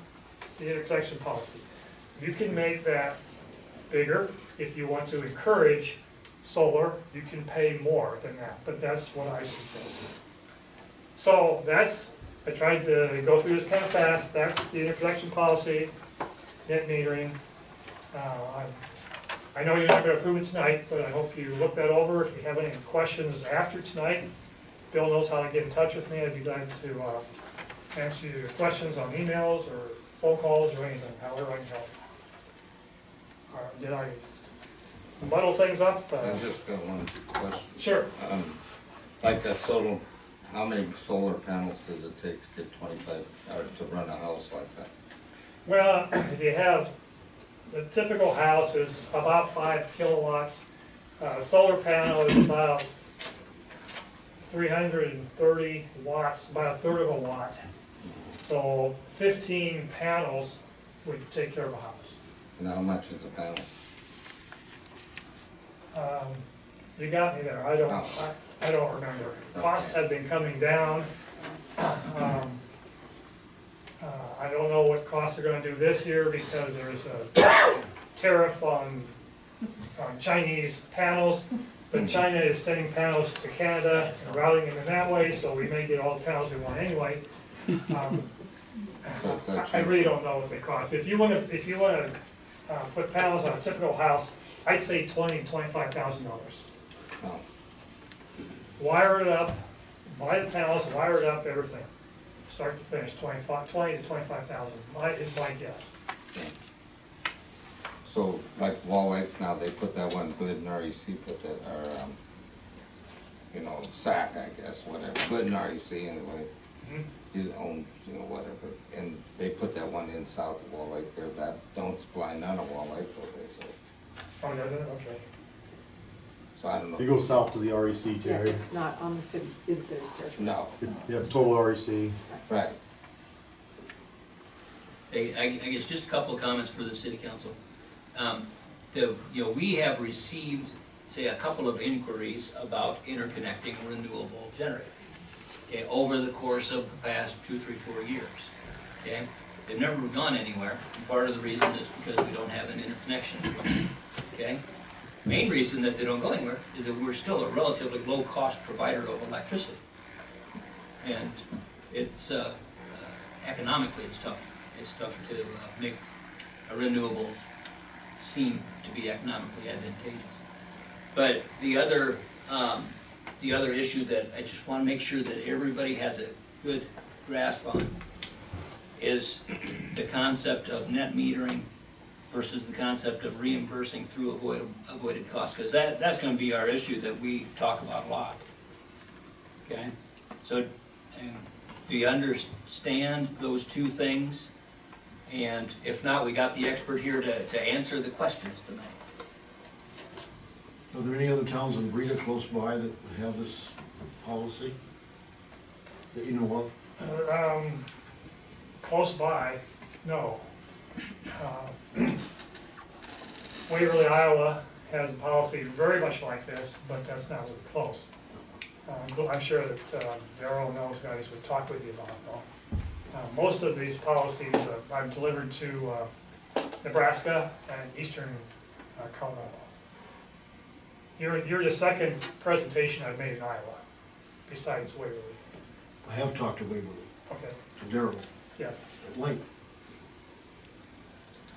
O: the interconnection policy. You can make that bigger if you want to encourage solar. You can pay more than that, but that's what I suggest. So I tried to go through this kind of fast. That's the interconnection policy, net metering. I know you're not gonna approve it tonight, but I hope you look that over. If you have any questions after tonight, Bill knows how to get in touch with me. I'd be glad to answer your questions on emails or phone calls or anything, however I can help. Did I muddle things up?
D: I just got one question.
O: Sure.
D: Like a solar, how many solar panels does it take to get 25, or to run a house like that?
O: Well, if you have, the typical house is about 5 kilowatts. Solar panel is about 330 watts, about a third of a watt. So 15 panels would take care of a house.
D: And how much is a panel?
O: You got me there, I don't remember. Costs have been coming down. I don't know what costs are gonna do this year because there's a tariff on Chinese panels, but China is sending panels to Canada and routing them in that way, so we may get all the panels we want anyway. I really don't know what they cost. If you wanna put panels on a typical house, I'd say $20,000 to $25,000.
D: Oh.
O: Wire it up, buy the panels, wire it up, everything. Start to finish, 20 to 25,000, is my guess.
D: So like Wall Lake now, they put that one, Glidden REC put that, or, SAC, I guess, whatever, Glidden REC anyway. His own, whatever, and they put that one in south of Wall Lake there, that don't supply none of Wall Lake, though, they say.
O: Oh, does it? Okay.
D: So I don't know.
E: You go south to the REC,
K: Yeah,
E: Terry.
K: it's not on the city's, in city's territory.
D: No,
E: Yeah, it's total REC.
D: right.
C: Hey, I guess just a couple of comments for the city council. We have received, say, a couple of inquiries about interconnecting renewable generators, okay, over the course of the past 2, 3, 4 years, okay? They've never gone anywhere, and part of the reason is because we don't have an interconnection, okay? Main reason that they don't go anywhere is that we're still a relatively low-cost provider of electricity. And it's, economically, it's tough. It's tough to make renewables seem to be economically advantageous. But the other issue that I just want to make sure that everybody has a good grasp on is the concept of net metering versus the concept of reimbursing through avoided costs, because that's going to be our issue that we talk about a lot. Okay, so do you understand those two things? And if not, we got the expert here to answer the questions tonight.
B: Are there any other towns in Breda close by that have this policy? That you know of?
O: Close by, no. Waverly, Iowa has a policy very much like this, but that's not really close. I'm sure that Darrell and those guys would talk with you about it though. Most of these policies I've delivered to Nebraska and eastern Colorado. You're the second presentation I've made in Iowa, besides Waverly.
B: I have talked to Waverly,
O: Okay,
B: to Darrell,
O: yes.
B: at length.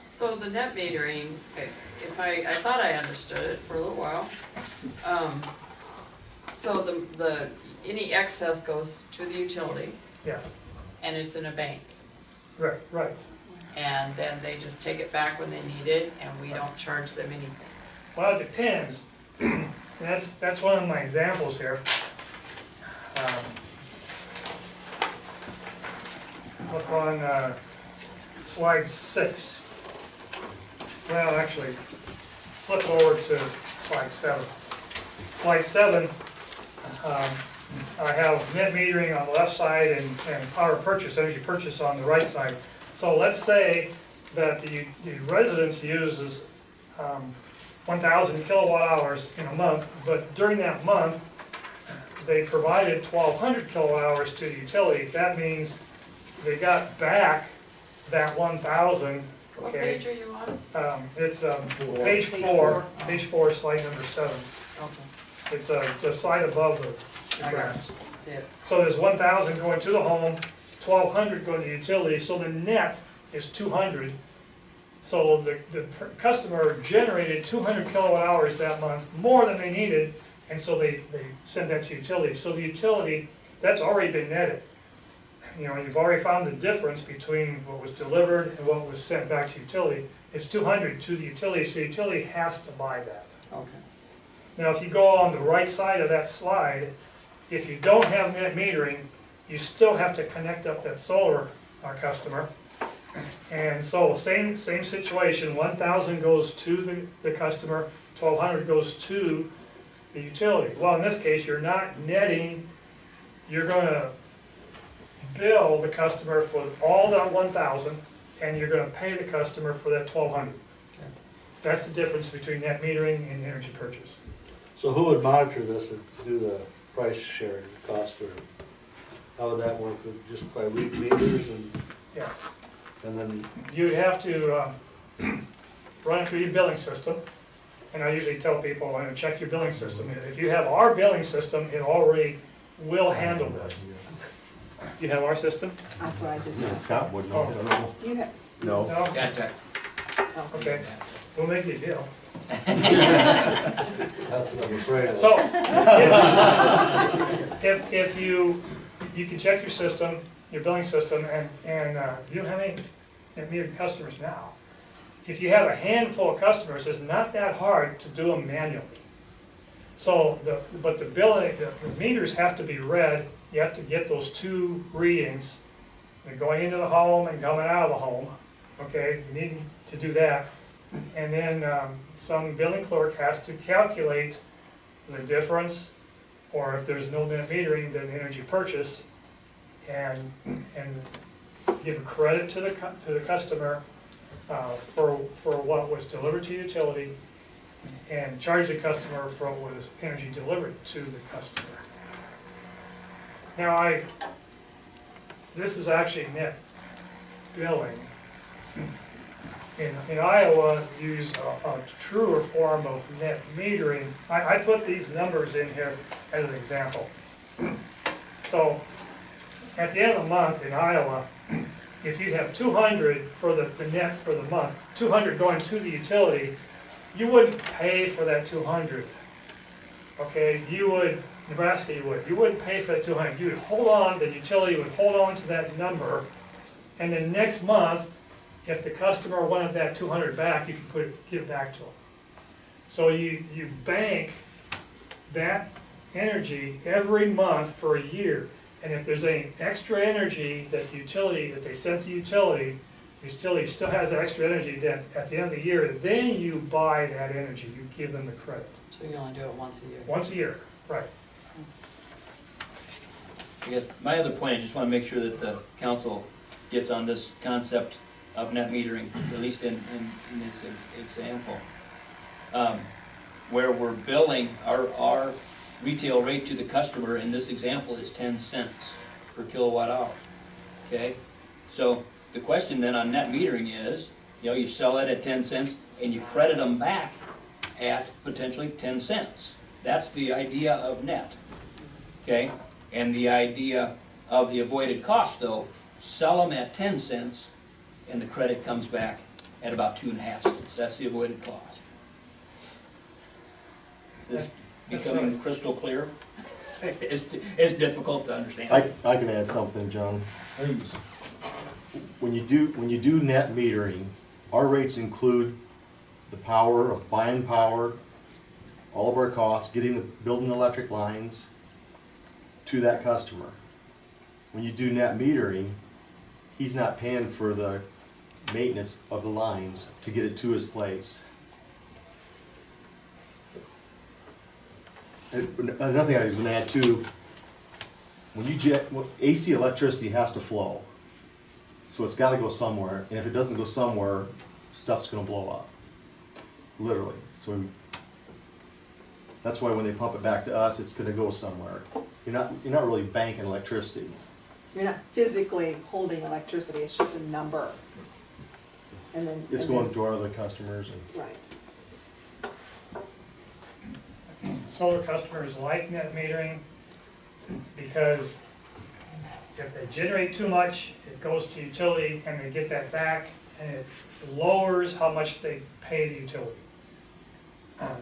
A: So the net metering, if I thought I understood it for a little while. So any excess goes to the utility
O: Yes,
A: and it's in a bank.
O: right.
A: And then they just take it back when they need it and we don't charge them anything.
O: Well, it depends. That's one of my examples here. Look on slide 6. Well, actually, flip over to slide 7. Slide 7, I have net metering on the left side and power purchase, energy purchase on the right side. So let's say that the residence uses 1,000 kilowatt hours in a month, but during that month, they provided 1,200 kilowatt hours to the utility. That means they got back that 1,000.
A: What
O: Okay.
A: page are you on?
O: It's page 4, page 4, slide number 7.
A: Okay,
O: It's the slide above the
A: I got it.
O: graphs.
A: That's it.
O: So there's 1,000 going to the home, 1,200 going to the utility, so the net is 200. So the customer generated 200 kilowatt hours that month, more than they needed, and so they send that to utility. So the utility, that's already been netted. You know, you've already found the difference between what was delivered and what was sent back to utility. It's 200 to the utility, so the utility has to buy that.
A: Okay.
O: Now, if you go on the right side of that slide, if you don't have net metering, you still have to connect up that solar customer. And so, same situation, 1,000 goes to the customer, 1,200 goes to the utility. Well, in this case, you're not netting, you're gonna bill the customer for all that 1,000, and you're gonna pay the customer for that 1,200. That's the difference between net metering and energy purchase.
J: So who would monitor this and do the price sharing cost, or how would that work, just by read meters and?
O: Yes.
J: And then,
O: You'd have to run it through your billing system, and I usually tell people, check your billing system. If you have our billing system, it already will handle this. You have our system?
K: That's what I just
E: Yeah,
K: asked.
E: Scott would know.
K: Do you have,
E: No.
O: No?
C: Got that.
K: oh,
O: Okay, we'll make you a deal.
J: that's what I'm afraid of.
O: So, if you can check your system, your billing system, and you don't have any metered customers now. If you have a handful of customers, it's not that hard to do them manually. So, but the meters have to be read, you have to get those two readings, going into the home and coming out of the home, okay, you need to do that. And then some billing clerk has to calculate the difference, or if there's no net metering, then energy purchase, and give a credit to the customer for what was delivered to utility, and charge the customer for what was energy delivered to the customer. Now this is actually net billing. In Iowa, use a truer form of net metering. I put these numbers in here as an example. So, at the end of the month in Iowa, if you have 200 for the net for the month, 200 going to the utility, you wouldn't pay for that 200. Okay, you would, Nebraska you wouldn't pay for that 200. You would hold on, the utility would hold on to that number, and then next month, if the customer wanted that 200 back, you can give it back to them. So you bank that energy every month for a year. And if there's any extra energy that they sent to utility still has extra energy, then at the end of the year, then you buy that energy, you give them the credit.
A: So you only do it once a year?
O: Once a year, right.
C: I guess my other point, I just want to make sure that the council gets on this concept of net metering, at least in this example. Where we're billing, our retail rate to the customer in this example is 10 cents per kilowatt hour, okay? So the question then on net metering is, you sell it at 10 cents and you credit them back at potentially 10 cents. That's the idea of net, okay? And the idea of the avoided cost though, sell them at 10 cents and the credit comes back at about 2.5 cents. That's the avoided cost. Is this becoming crystal clear? It's difficult to understand.
E: I can add something, John.
B: Please.
E: When you do net metering, our rates include the power of buying power, all of our costs, building electric lines to that customer. When you do net metering, he's not paying for the maintenance of the lines to get it to his place. And another thing I was gonna add too, AC electricity has to flow. So it's gotta go somewhere, and if it doesn't go somewhere, stuff's gonna blow up. Literally. So that's why when they pump it back to us, it's gonna go somewhere. You're not really banking electricity.
K: you're not physically holding electricity, it's just a number. And then.
E: It's
K: and
E: going
K: then-
E: to our other customers and.
K: Right.
O: Solar customers like net metering because if they generate too much, it goes to utility and they get that back, and lowers how much they pay the utility.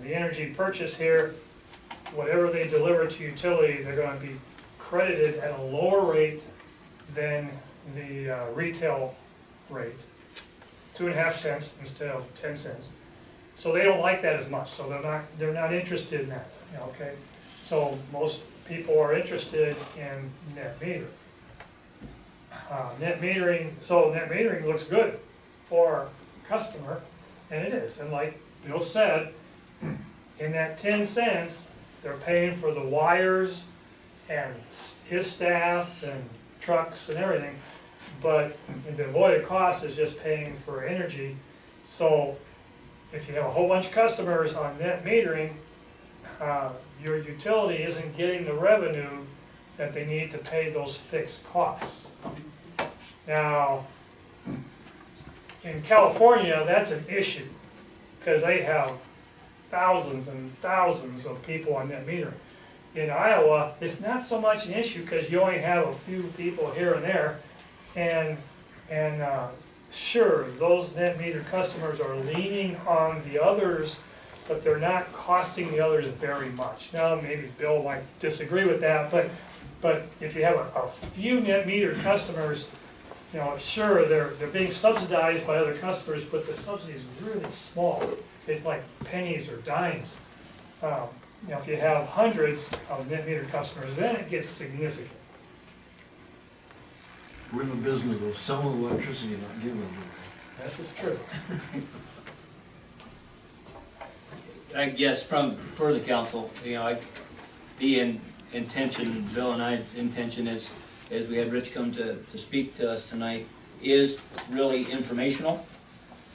O: The energy purchase here, whatever they deliver to utility, they're gonna be credited at a lower rate than the retail rate, 2.5 cents instead of 10 cents. So they don't like that as much, so they're not interested in that, okay? So most people are interested in net metering. Net metering looks good for customer, and it is, and like Bill said, in that 10 cents, they're paying for the wires and his staff and trucks and everything, but the avoided cost is just paying for energy. So if you have a whole bunch of customers on net metering, your utility isn't getting the revenue that they need to pay those fixed costs. Now, in California, that's an issue, because they have thousands and thousands of people on net metering. In Iowa, it's not so much an issue, because you only have a few people here and there, and sure, those net meter customers are leaning on the others, but they're not costing the others very much. Now, maybe Bill might disagree with that, but if you have a few net meter customers, you know, sure, they're being subsidized by other customers, but the subsidy is really small. It's like pennies or dimes. You know, if you have hundreds of net meter customers, then it gets significant.
B: We're in the business of selling electricity, not giving it.
O: This is true.
C: I guess for the council, you know, the intention, Bill and I's intention is, as we had Rich come to speak to us tonight, is really informational.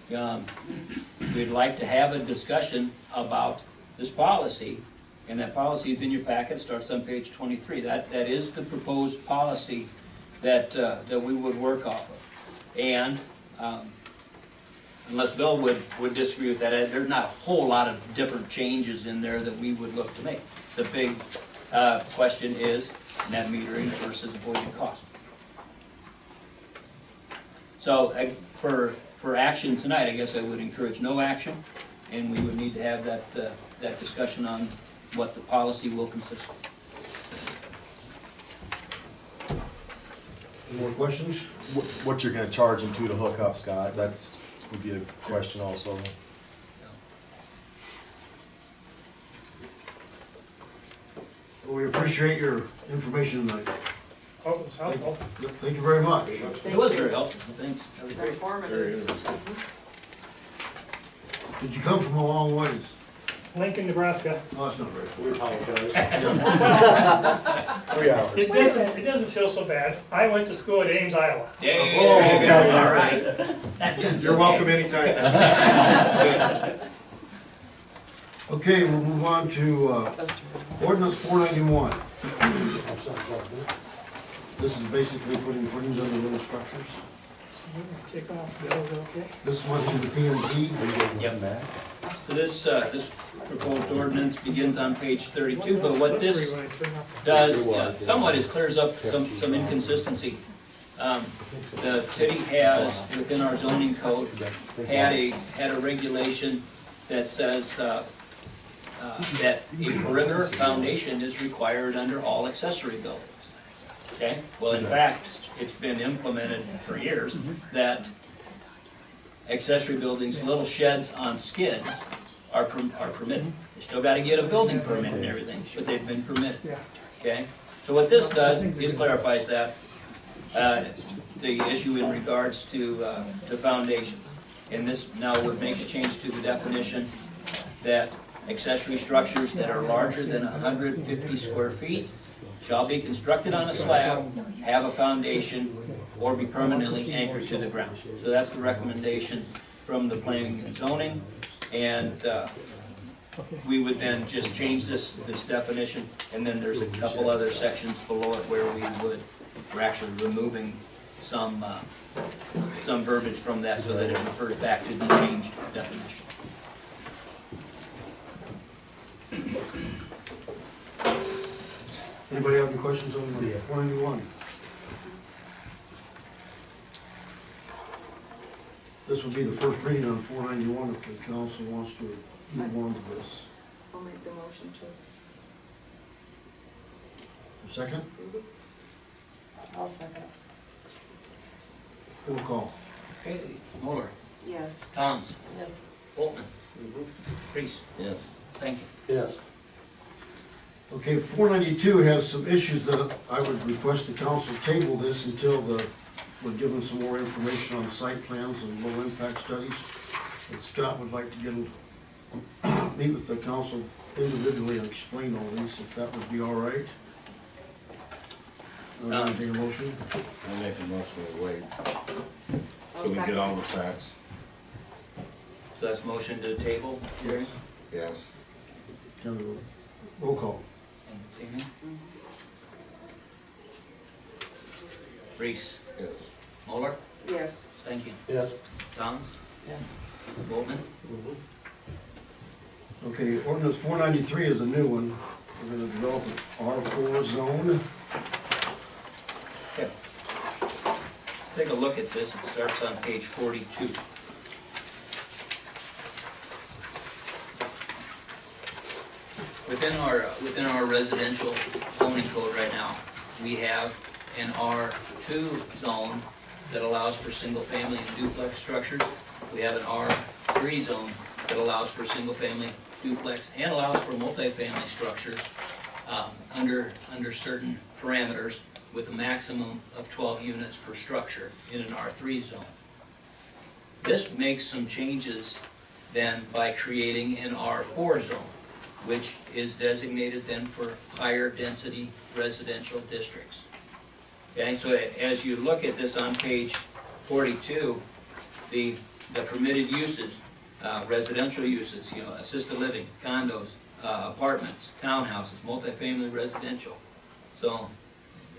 C: We'd like to have a discussion about this policy, and that policy is in your packet. It starts on page 23. That is the proposed policy that we would work off of. And unless Bill would disagree with that, there's not a whole lot of different changes in there that we would look to make. The big question is net metering versus avoided cost. So for action tonight, I guess I would encourage no action, and we would need to have that discussion on what the policy will consist of.
B: Any more questions?
E: What you're gonna charge them to hook up, Scott, would be a question also.
B: Well, we appreciate your information tonight.
O: Oh, it was helpful.
B: Thank you very much.
C: It was very helpful, thanks. That was
K: Very
C: great.
K: informative.
B: Did you come from a long ways?
O: Lincoln, Nebraska.
B: Oh, that's not very far.
E: We apologize. 3 hours.
O: It doesn't feel so bad. I went to school at Ames, Iowa.
C: Yeah, all right.
G: You're welcome anytime.
B: Okay, we'll move on to ordinance 491. This is basically putting footings under little structures.
O: Take off, Bill, okay?
B: This one's in the PMZ.
C: Yep. So this proposed ordinance begins on page 32, but what this does somewhat is clears up some inconsistency. The city has, within our zoning code, had a regulation that says that a perimeter foundation is required under all accessory buildings. Okay, well, in fact, it's been implemented for years that accessory buildings, little sheds on skids, are permitted. They still gotta get a building permit and everything, but they've been permitted, okay? So what this does is clarifies that, the issue in regards to foundation. And this now would make a change to the definition that accessory structures that are larger than 150 square feet shall be constructed on a slab, have a foundation, or be permanently anchored to the ground. So that's the recommendation from the planning and zoning, and we would then just change this definition, and then there's a couple other sections below it where we're actually removing some verbiage from that so that it refers back to the changed definition.
B: Anybody have any questions on 491? This this would be the first reading on 491 if the council wants to move on to this.
K: I'll make the motion to.
B: Second?
A: I'll second.
B: Roll call.
C: Okay, Moller,
K: Yes.
C: Thomas,
A: Yes.
C: Boltman, Reese,
D: Yes.
C: thank you.
J: Yes.
B: Okay, 492 has some issues that I would request the council table this until we're given some more information on site plans and low impact studies. And Scott would like to meet with the council individually and explain all these, if that would be all right. Take a motion?
D: I make a motion to wait
K: I'll
D: till we
K: second.
D: get all the facts.
C: So that's motion to table, Jerry?
D: Yes.
B: Can we roll call?
C: And Tammy? Reese,
D: Yes.
C: Moller,
K: Yes.
C: thank you.
J: Yes.
C: Thomas,
A: Yes.
C: Boltman,
B: Okay, ordinance 493 is a new one. We're gonna develop an R4 zone.
C: okay. Let's take a look at this, it starts on page 42. Within our residential zoning code right now, we have an R2 zone that allows for single-family and duplex structures. We have an R3 zone that allows for single-family, duplex, and allows for multifamily structures under certain parameters with a maximum of 12 units per structure in an R3 zone. This makes some changes then by creating an R4 zone, which is designated then for higher density residential districts. Okay, so as you look at this on page 42, the permitted uses, residential uses, assisted living, condos, apartments, townhouses, multifamily residential. So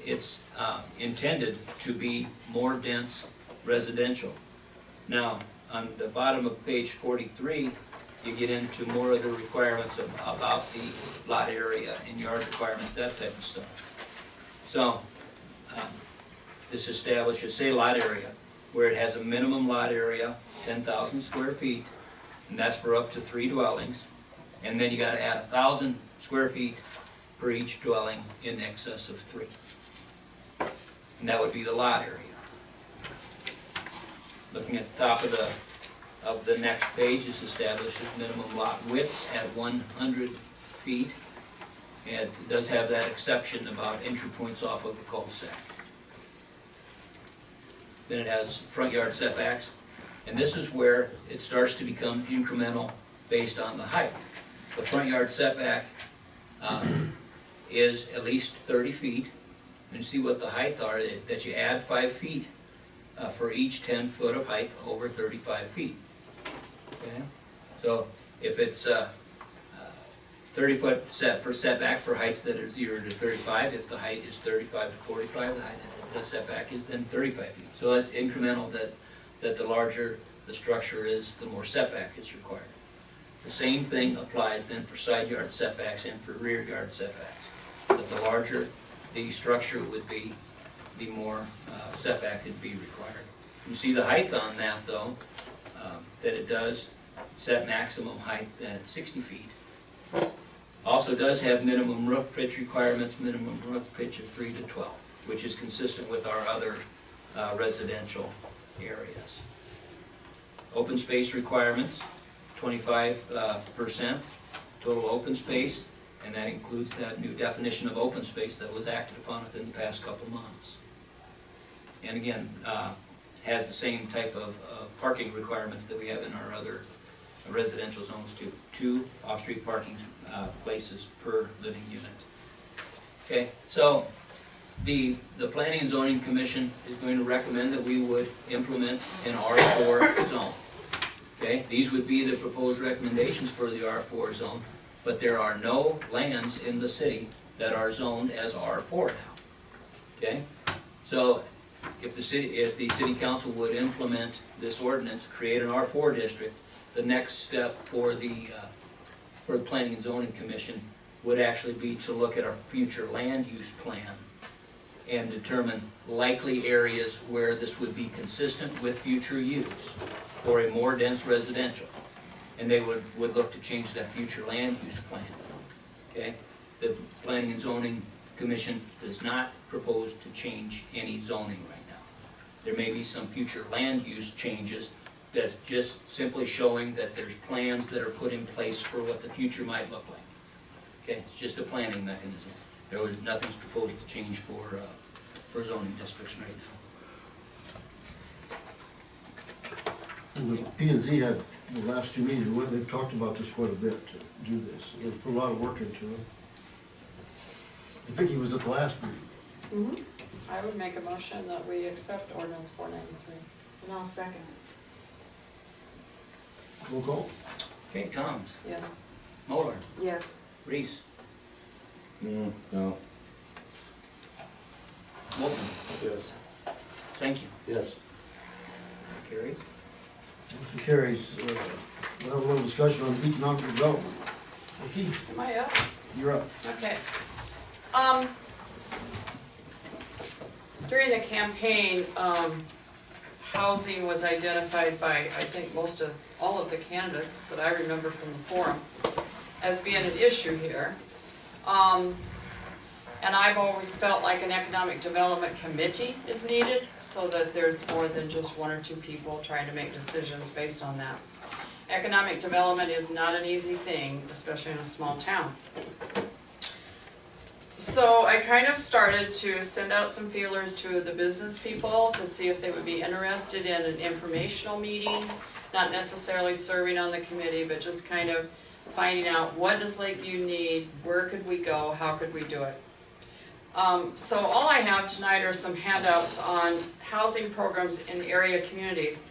C: it's intended to be more dense residential. Now, on the bottom of page 43, you get into more of the requirements about the lot area and yard requirements, that type of stuff. So, this establishes, say, lot area, where it has a minimum lot area, 10,000 square feet, and that's for up to 3 dwellings. And then you gotta add 1,000 square feet for each dwelling in excess of 3. And that would be the lot area. Looking at the top of the next page, this establishes minimum lot widths at 100 feet. And it does have that exception about entry points off of the cul-de-sac. Then it has front yard setbacks, and this is where it starts to become incremental based on the height. The front yard setback is at least 30 feet, and see what the height are, that you add 5 feet for each 10 foot of height over 35 feet. Okay? So if it's 30 foot setback for heights that are 0 to 35, if the height is 35 to 45, the setback is then 35 feet. So it's incremental that the larger the structure is, the more setback is required. The same thing applies then for side yard setbacks and for rear yard setbacks. But the larger the structure would be, the more setback would be required. You see the height on that though, that it does set maximum height at 60 feet. Also does have minimum roof pitch requirements, minimum roof pitch of 3 to 12, which is consistent with our other residential areas. Open space requirements, 25% total open space, and that includes that new definition of open space that was acted upon within the past couple months. And again, has the same type of parking requirements that we have in our other residential zones too. 2 off-street parking places per living unit. Okay, so the Planning and Zoning Commission is going to recommend that we would implement an R4 zone. Okay, these would be the proposed recommendations for the R4 zone, but there are no lands in the city that are zoned as R4 now. Okay, so if the city council would implement this ordinance, create an R4 district, the next step for the Planning and Zoning Commission would actually be to look at our future land use plan and determine likely areas where this would be consistent with future use for a more dense residential. And they would look to change that future land use plan, okay? The Planning and Zoning Commission does not propose to change any zoning right now. There may be some future land use changes that's just simply showing that there's plans that are put in place for what the future might look like. Okay, it's just a planning mechanism. Nothing's proposed to change for zoning districts right now.
B: And the P and Z had, the last two meetings, they've talked about this quite a bit to do this. They've put a lot of work into it. I think he was at the last meeting.
A: I would make a motion that we accept ordinance 493.
K: And I'll second it.
B: Roll call?
C: Okay, Thoms,
A: Yes.
C: Moller,
K: Yes.
C: Reese,
D: No.
C: Wolfen,
G: Yes.
C: thank you.
J: Yes.
C: Carried.
B: Motion carries. We'll have a little discussion on economic development. Vicki,
A: Am I up?
B: you're up.
A: Okay. During the campaign, housing was identified by, I think, all of the candidates that I remember from the forum as being an issue here. And I've always felt like an economic development committee is needed so that there's more than just one or two people trying to make decisions based on that. Economic development is not an easy thing, especially in a small town. So I kind of started to send out some feelers to the business people to see if they would be interested in an informational meeting, not necessarily serving on the committee, but just kind of finding out what does Lakeview need, where could we go, how could we do it. So all I have tonight are some handouts on housing programs in area communities.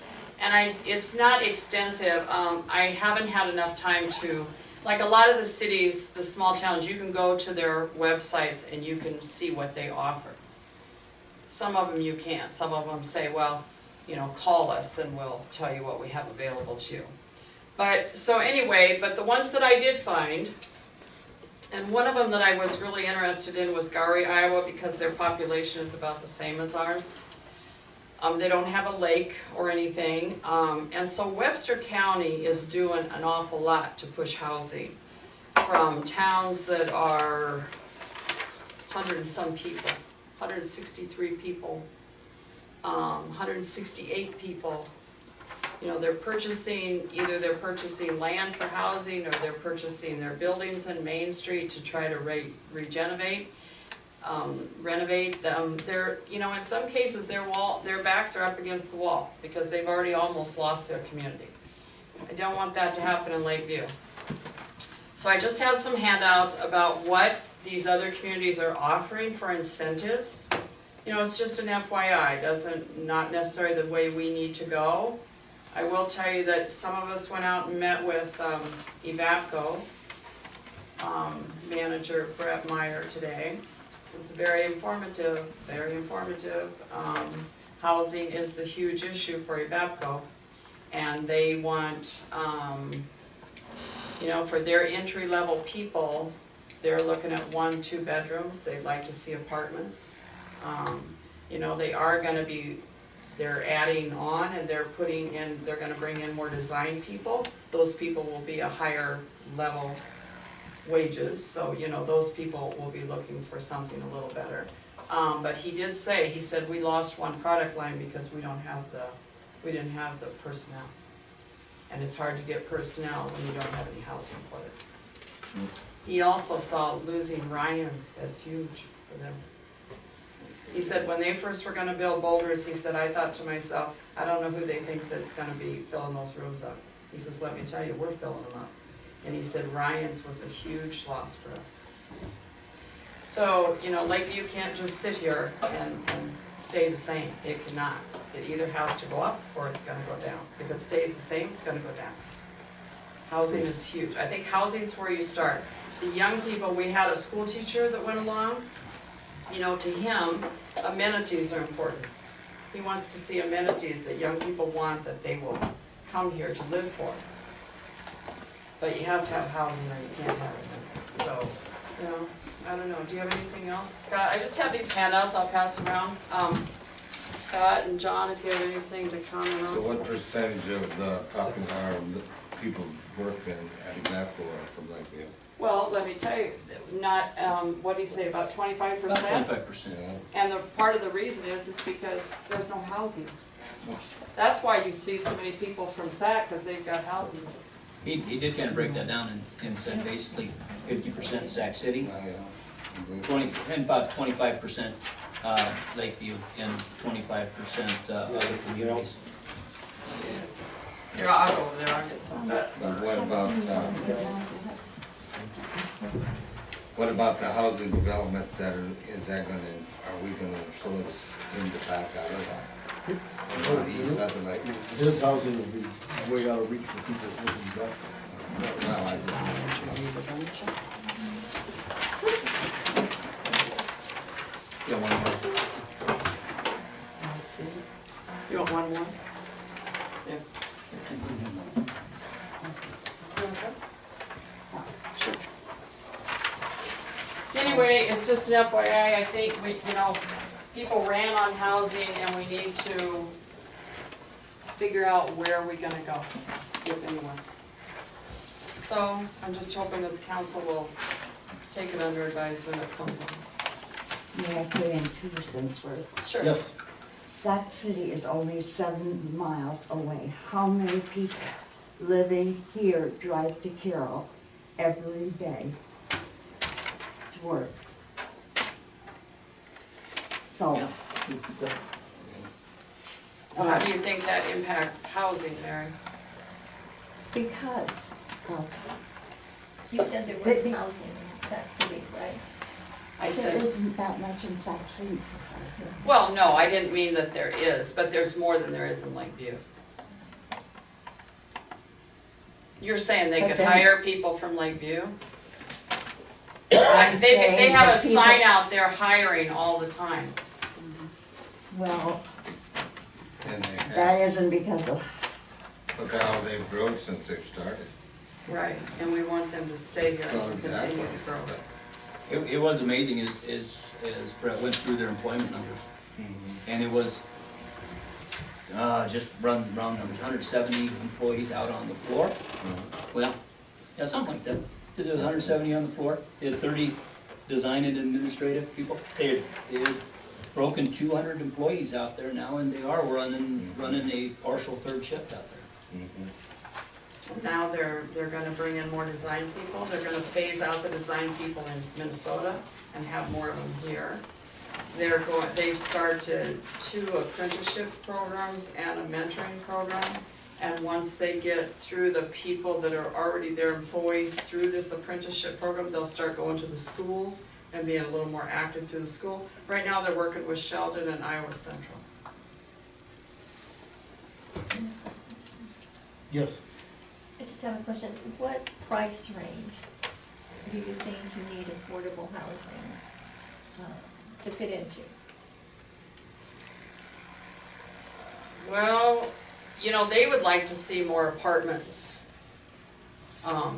A: And it's not extensive. I haven't had enough time to, like a lot of the cities, the small towns, you can go to their websites and you can see what they offer. Some of them you can't. Some of them say, well, you know, call us and we'll tell you what we have available to you. But, so anyway, but the ones that I did find, and one of them that I was really interested in was Gowrie, Iowa, because their population is about the same as ours. They don't have a lake or anything, and so Webster County is doing an awful lot to push housing from towns that are 100 and some people, 163 people, 168 people. You know, they're purchasing, either they're purchasing land for housing or they're purchasing their buildings in Main Street to try to renovate them. They're, you know, in some cases their backs are up against the wall because they've already almost lost their community. I don't want that to happen in Lakeview. So I just have some handouts about what these other communities are offering for incentives. You know, it's just an FYI, not necessarily the way we need to go. I will tell you that some of us went out and met with Evapco manager Brett Meyer today. It's very informative, very informative. Housing is the huge issue for Evapco, and they want, you know, for their entry-level people, they're looking at 1-2 bedrooms. They'd like to see apartments. You know, they are going to be. They're adding on and they're gonna bring in more design people. Those people will be a higher level wages, so you know, those people will be looking for something a little better. But he did say, he said, we lost one product line because we didn't have the personnel. And it's hard to get personnel when you don't have any housing for it. He also saw losing Ryan's as huge for them. He said when they first were gonna build Boulders, he said, I thought to myself, I don't know who they think that's gonna be filling those rooms up. He says, let me tell you, we're filling them up. And he said Ryan's was a huge loss for us. So, you know, Lakeview can't just sit here and stay the same. It cannot. It either has to go up or it's gonna go down. If it stays the same, it's gonna go down. Housing is huge. I think housing's where you start. The young people, we had a school teacher that went along. You know, to him, amenities are important. He wants to see amenities that young people want, that they will come here to live for. But you have to have housing or you can't have it. So, you know, I don't know, do you have anything else, Scott? I just have these handouts I'll pass around. Scott and John, if you have anything to comment on.
D: So what percentage of the property are the people working at Example are from Lakeview?
A: Well, let me tell you, not, what do you say, about 25%?
C: 25%.
A: And the, part of the reason is because there's no housing. That's why you see so many people from Sac, because they've got housing.
C: He did kind of break that down and said basically 50% Sac City, 20, and about 25% Lakeview, and 25% other communities.
A: Here, I'll go over there, I'll get some.
D: But what about the housing development that is that gonna, are we gonna influence him to back out of that? On the east side of Lake?
B: His housing will be way out of reach for people living back.
D: Well, I
C: Yeah, one more.
A: You want one more? Yeah. Anyway, it's just an FYI, I think we, you know, people ran on housing and we need to figure out where we're gonna go, if anywhere. So, I'm just hoping that the council will take it under advisement at some point.
P: May I put in 2 cents worth?
A: Sure.
B: Yes.
P: Sac City is only 7 miles away. How many people living here drive to Carroll every day to work? So.
A: Yeah. How do you think that impacts housing, Mary?
P: Because
Q: You said there was housing in Sac City, right?
A: I
P: there
A: said,
P: isn't that much in Sac City for housing.
A: well, no, I didn't mean that there is, but there's more than there is in Lakeview. You're saying they
P: But
A: could
P: then-
A: hire people from Lakeview?
P: I'm
A: They
P: saying
A: have a
P: that people-
A: sign out there hiring all the time.
P: Well,
D: And they have,
P: that isn't because of,
D: look at how they've grown since they've started.
A: Right, and we want them to stay here
D: Well,
A: and
D: exactly.
A: continue to grow.
C: It was amazing as Brett went through their employment numbers. And it was, just round numbers, 170 employees out on the floor. Well, yeah, something like that. There was 170 on the floor. They had 30 design and administrative people. They had broken 200 employees out there now, and they are running a partial third shift out there.
A: Now they're gonna bring in more design people. They're gonna phase out the design people in Minnesota and have more of them here. They've started 2 apprenticeship programs and a mentoring program. And once they get through the people that are already their employees through this apprenticeship program, they'll start going to the schools and being a little more active through the school. Right now, they're working with Sheldon and Iowa Central.
B: Yes.
Q: I just have a question. What price range do you think you need affordable housing to fit into?
A: Well, you know, they would like to see more apartments. What did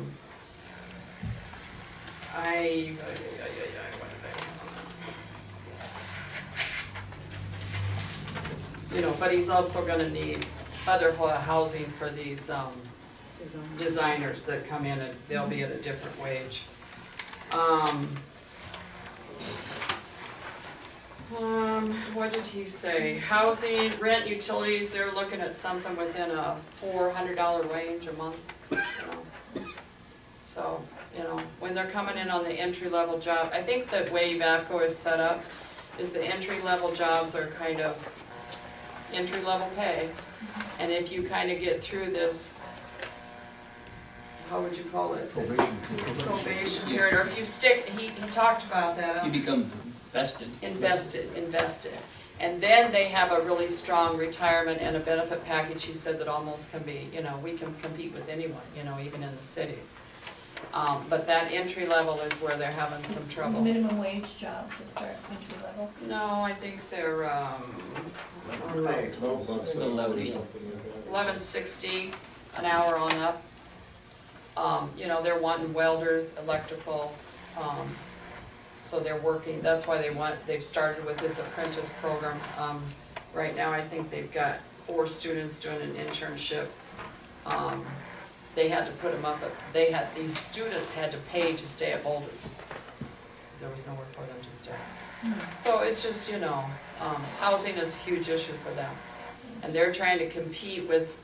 A: I have on that? You know, but he's also gonna need other housing for these, designers that come in and they'll be at a different wage. What did he say? Housing, rent, utilities, they're looking at something within a $400 range a month, you know. So, you know, when they're coming in on the entry-level job, I think the way VAPCO is set up is the entry-level jobs are kind of entry-level pay. And if you kind of get through this, how would you call it? Probation period, or if you stick, he talked about that.
C: You become vested.
A: Invested. And then they have a really strong retirement and a benefit package, he said, that almost can be, you know, we can compete with anyone, you know, even in the cities. But that entry level is where they're having some trouble.
Q: Minimum wage job to start entry level?
A: No, I think they're,
C: Still 11.
A: $11.60 an hour on up. You know, they're wanting welders, electrical, So they're working, that's why they've started with this apprentice program. Right now, I think they've got 4 students doing an internship. They had to put them up, these students had to pay to stay at Boulders, because there was nowhere for them to stay. So it's just, housing is a huge issue for them. And they're trying to compete with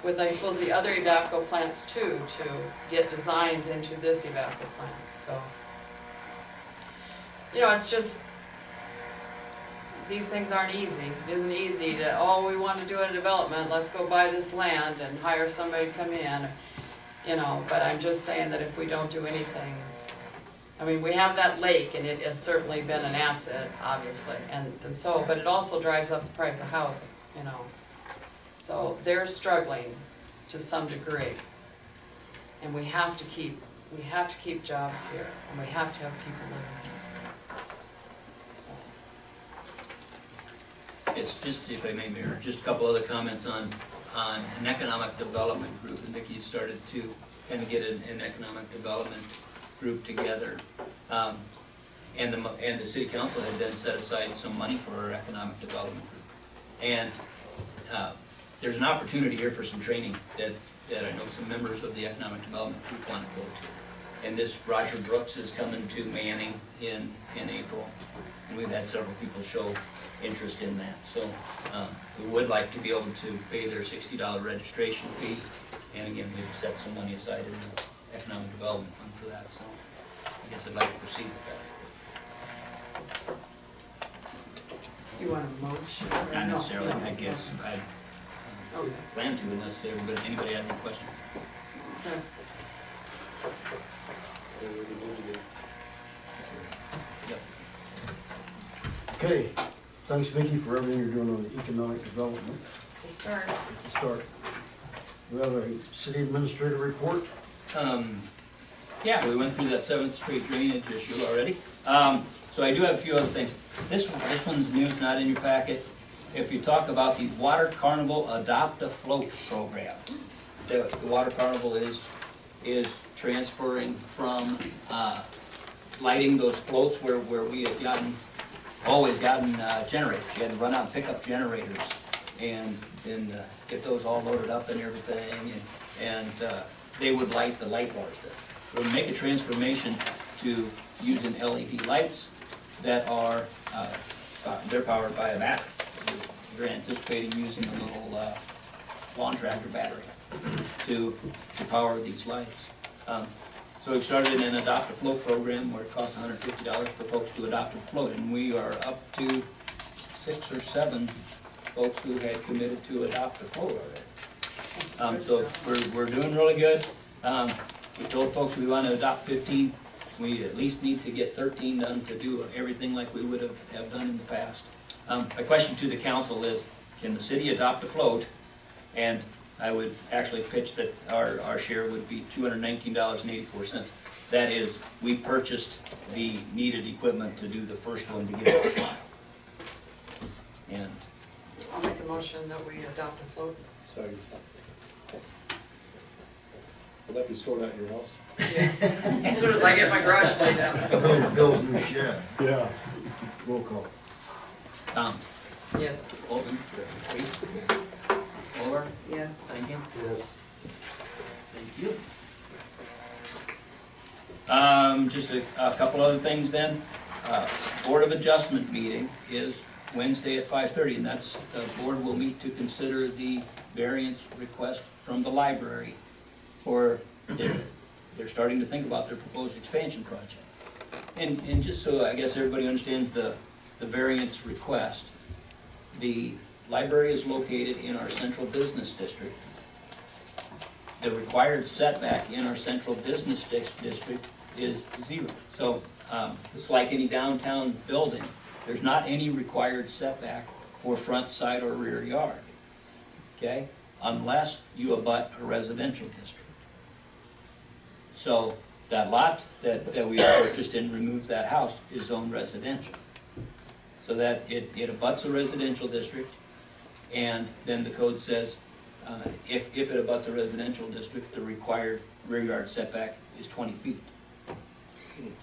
A: I suppose the other Evapco plants too, to get designs into this Evapco plant, so. It's just, these things aren't easy. It isn't easy to, we want to do a development, let's go buy this land and hire somebody to come in, but I'm just saying that if we don't do anything, I mean, we have that lake and it has certainly been an asset, obviously, and so, but it also drives up the price of housing, So they're struggling to some degree. And we have to keep jobs here, and we have to have people living here.
C: It's just, if I may, Mayor, just a couple other comments on an economic development group. And Vicki started to kind of get an economic development group together. And the city council had then set aside some money for our economic development group. And there's an opportunity here for some training that I know some members of the economic development group want to go to. And this Roger Brooks is coming to Manning in April. And we've had several people show interest in that. So we would like to be able to pay their $60 registration fee. And again, we've set some money aside in the economic development fund for that. So I guess I'd like to proceed with that.
A: You want a motion?
C: Not necessarily, I guess. I
A: Okay.
C: plan to unless anybody has any question.
A: Okay.
C: Yep.
B: Okay, thanks Vicki for everything you're doing on the economic development.
A: To start.
B: To start. We have a city administrator report.
C: Yeah, we went through that 7th Street drainage issue already. So I do have a few other things. This one's new, it's not in your packet. If you talk about the Water Carnival Adopt a Float program, the Water Carnival is transferring from lighting those floats where we had always gotten generators. You had to run out and pick up generators and then get those all loaded up and everything, and they would light the light bars there. We'll make a transformation to using LED lights that are they're powered by a battery. We're anticipating using a little lawn tractor battery to power these lights. So we've started an Adopt a Float program where it costs $150 for folks to adopt a float, and we are up to 6 or 7 folks who had committed to adopt a float already. So we're doing really good. We told folks we want to adopt 15. We at least need to get 13 done to do everything like we would have done in the past. My question to the council is, can the city adopt a float? And I would actually pitch that our share would be $219.84. That is, we purchased the needed equipment to do the first one to get it trial. And
A: I'll make a motion that we adopt a float.
G: Second. Will that be stored out in your house?
A: Yeah. As soon as I get my garage laid out.
B: Bill's new shed.
E: Yeah.
B: Roll call.
C: Tom?
A: Yes.
C: Bolton? Yes. Reed? Fuller?
K: Yes.
C: Thank you.
J: Yes.
C: Thank you. Just a couple other things then. Board of Adjustment meeting is Wednesday at 5:30, and that's, the board will meet to consider the variance request from the library for they're starting to think about their proposed expansion project. And just so I guess everybody understands the variance request, the library is located in our central business district. The required setback in our central business district is 0. So it's like any downtown building. There's not any required setback for front, side, or rear yard, okay? Unless you abut a residential district. So that lot that we purchased and removed that house is zoned residential. So that it abuts a residential district, and then the code says if it abuts a residential district, the required rear yard setback is 20 feet.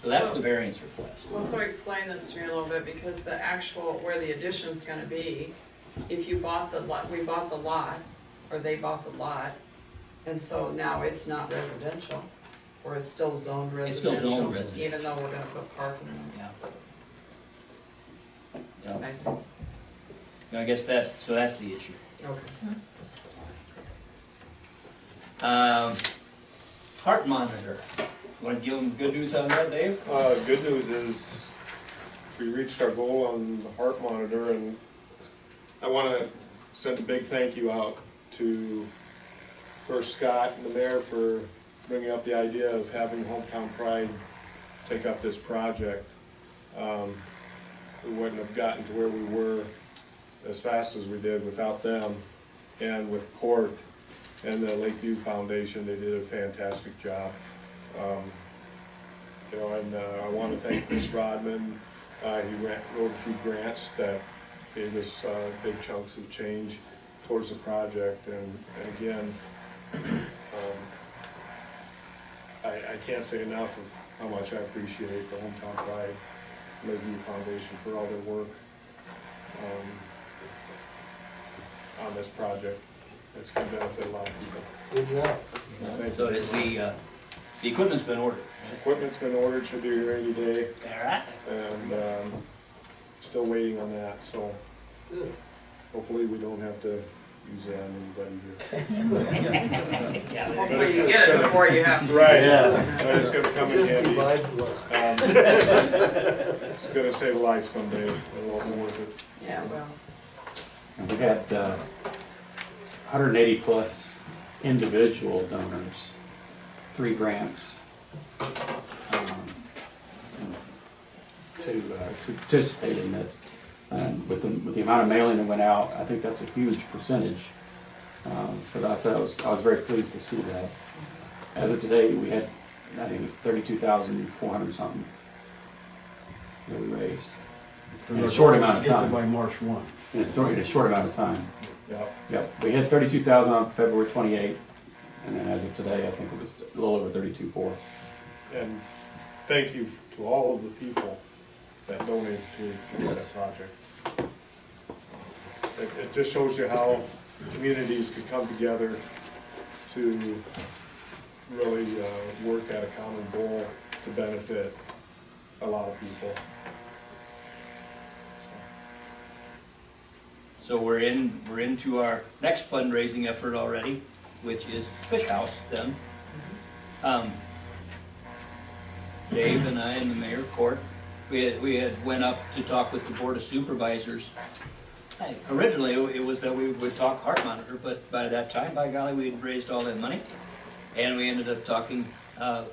C: So that's the variance request.
A: Well, so explain this to me a little bit, because the actual, where the addition's gonna be, if you bought the lot, we bought the lot, or they bought the lot, and so now it's not residential, or it's still zoned
C: It's still
A: residential.
C: zoned residential.
A: Even though we're gonna put parking in it.
C: Yeah.
A: I see,
C: I guess that's the issue.
A: okay.
C: Heart monitor. Want to give them good news on that, Dave?
G: Good news is we reached our goal on the heart monitor, and I wanna send a big thank you out to first Scott and the mayor for bringing up the idea of having Hometown Pride take up this project. We wouldn't have gotten to where we were as fast as we did without them, and with Court and the Lakeview Foundation, they did a fantastic job. You know, and I want to thank Chris Rodman. He wrote a few grants that gave us big chunks of change towards the project. And again, I can't say enough of how much I appreciate the Hometown Pride Lakeview Foundation for all their work on this project. It's going to benefit a lot of people.
J: Good job.
C: So it is the equipment's been ordered.
G: Equipment's been ordered, should be here any day,
C: All right.
G: and still waiting on that, so
J: Good.
G: hopefully we don't have to use that on anybody here.
A: Hopefully you get it before you have to.
G: Right,
E: Yeah.
G: but it's gonna come in
J: Just be
G: handy.
J: mindful.
G: It's gonna save a life someday, it'll all be worth it.
A: Yeah, well,
L: And we had 180 plus individual donors, 3 grants to participate in this. And with the amount of mailing that went out, I think that's a huge percentage. So I was very pleased to see that. As of today, we had, I think it was 32,400 something that we raised. In a short amount of
B: Get it
L: time.
B: by March 1.
L: In a short amount of time.
G: Yep.
L: Yep, we had 32,000 on February 28th, and then as of today, I think it was a little over 32,400.
G: And thank you to all of the people that donated to that project. It just shows you how communities can come together to really work at a common goal to benefit a lot of people.
C: So we're into our next fundraising effort already, which is Fish House then. Dave and I and the mayor, Court, we had went up to talk with the Board of Supervisors. Originally, it was that we would talk heart monitor, but by that time, by golly, we had raised all that money. And we ended up talking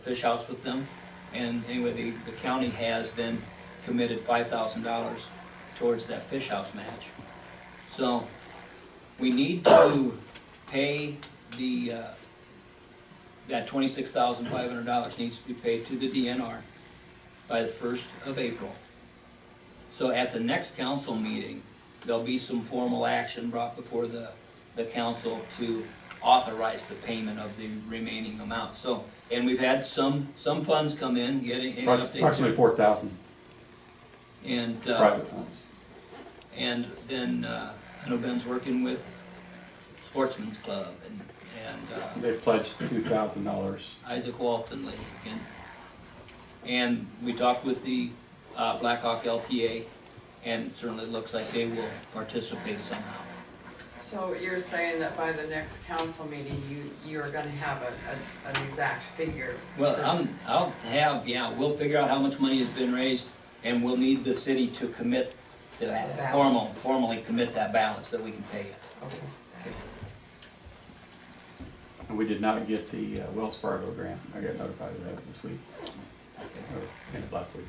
C: Fish House with them. And anyway, the county has then committed $5,000 towards that Fish House match. So we need to pay that $26,500 needs to be paid to the DNR by the 1st of April. So at the next council meeting, there'll be some formal action brought before the council to authorize the payment of the remaining amount. So, and we've had some funds come in, getting any updates.
L: Approximately 4,000
C: And
L: private funds.
C: and then I know Ben's working with Sportsman's Club and
L: They pledged $2,000.
C: Isaac Walton League, and we talked with the Blackhawk LPA, and certainly looks like they will participate somehow.
A: so you're saying that by the next council meeting, you're gonna have an exact figure?
C: Well,
A: that's-
C: we'll figure out how much money has been raised, and we'll need the city to commit to that,
A: The balance.
C: formally commit that balance that we can pay it.
A: Okay.
L: And we did not get the Wells Fargo grant. I got notified of that this week, or end of last week.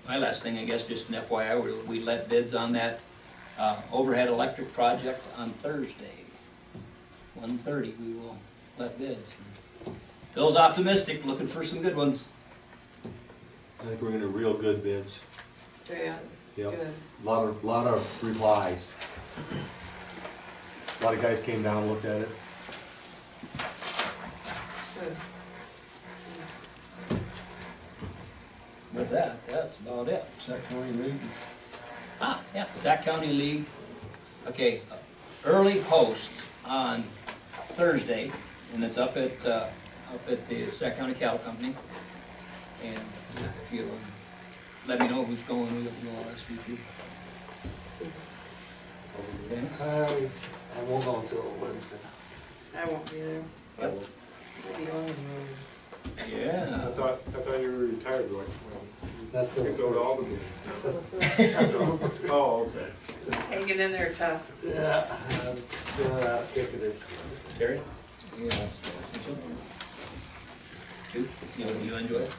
C: My last thing, I guess, just an FYI, we let bids on that overhead electric project on Thursday. 1:30, we will let bids. Phil's optimistic, looking for some good ones.
E: I think we're gonna do real good bids.
A: Yeah,
E: Yep.
A: good.
E: Lot of replies. A lot of guys came down and looked at it.
A: good.
C: With that, that's about it.
B: Sac County League.
C: Yeah, Sac County League. Okay, early post on Thursday, and it's up at the Sac County Cattle Company. And if you let me know who's going, we'll RSVP. Okay?
J: I won't go until Wednesday.
A: I won't be there.
C: Yep.
A: Maybe only move.
C: Yeah.
G: I thought you were retired, like,
J: That's
G: you
J: it.
G: go to Albany. Oh, okay.
A: Hanging in there tough.
J: Yeah, I think it is.
C: Terry? Yeah. You enjoy it?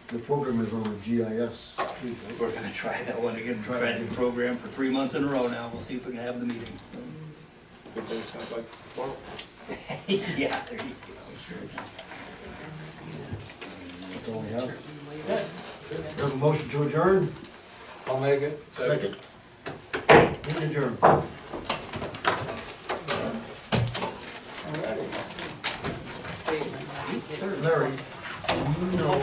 B: The program is on the GIS.
C: We're gonna try that one again, try the program for 3 months in a row now, we'll see if we can have the meeting.
G: Good thing it's not like tomorrow.
C: Yeah, there you go, sure.
B: That's all we have. We have a motion to adjourn?
J: I'll make it.
B: Second. Meeting adjourned. Larry, you know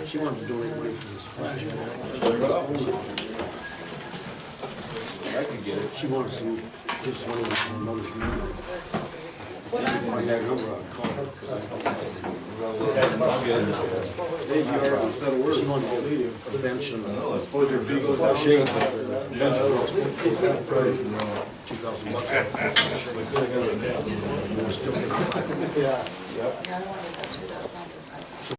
B: she wanted to donate money to this project. I can get it. She wants to just money from her mother's number. Find that number, I'll call her. She wanted to get a bench and a shade. Bench was $2,000.
A: Yeah, I wanted that too.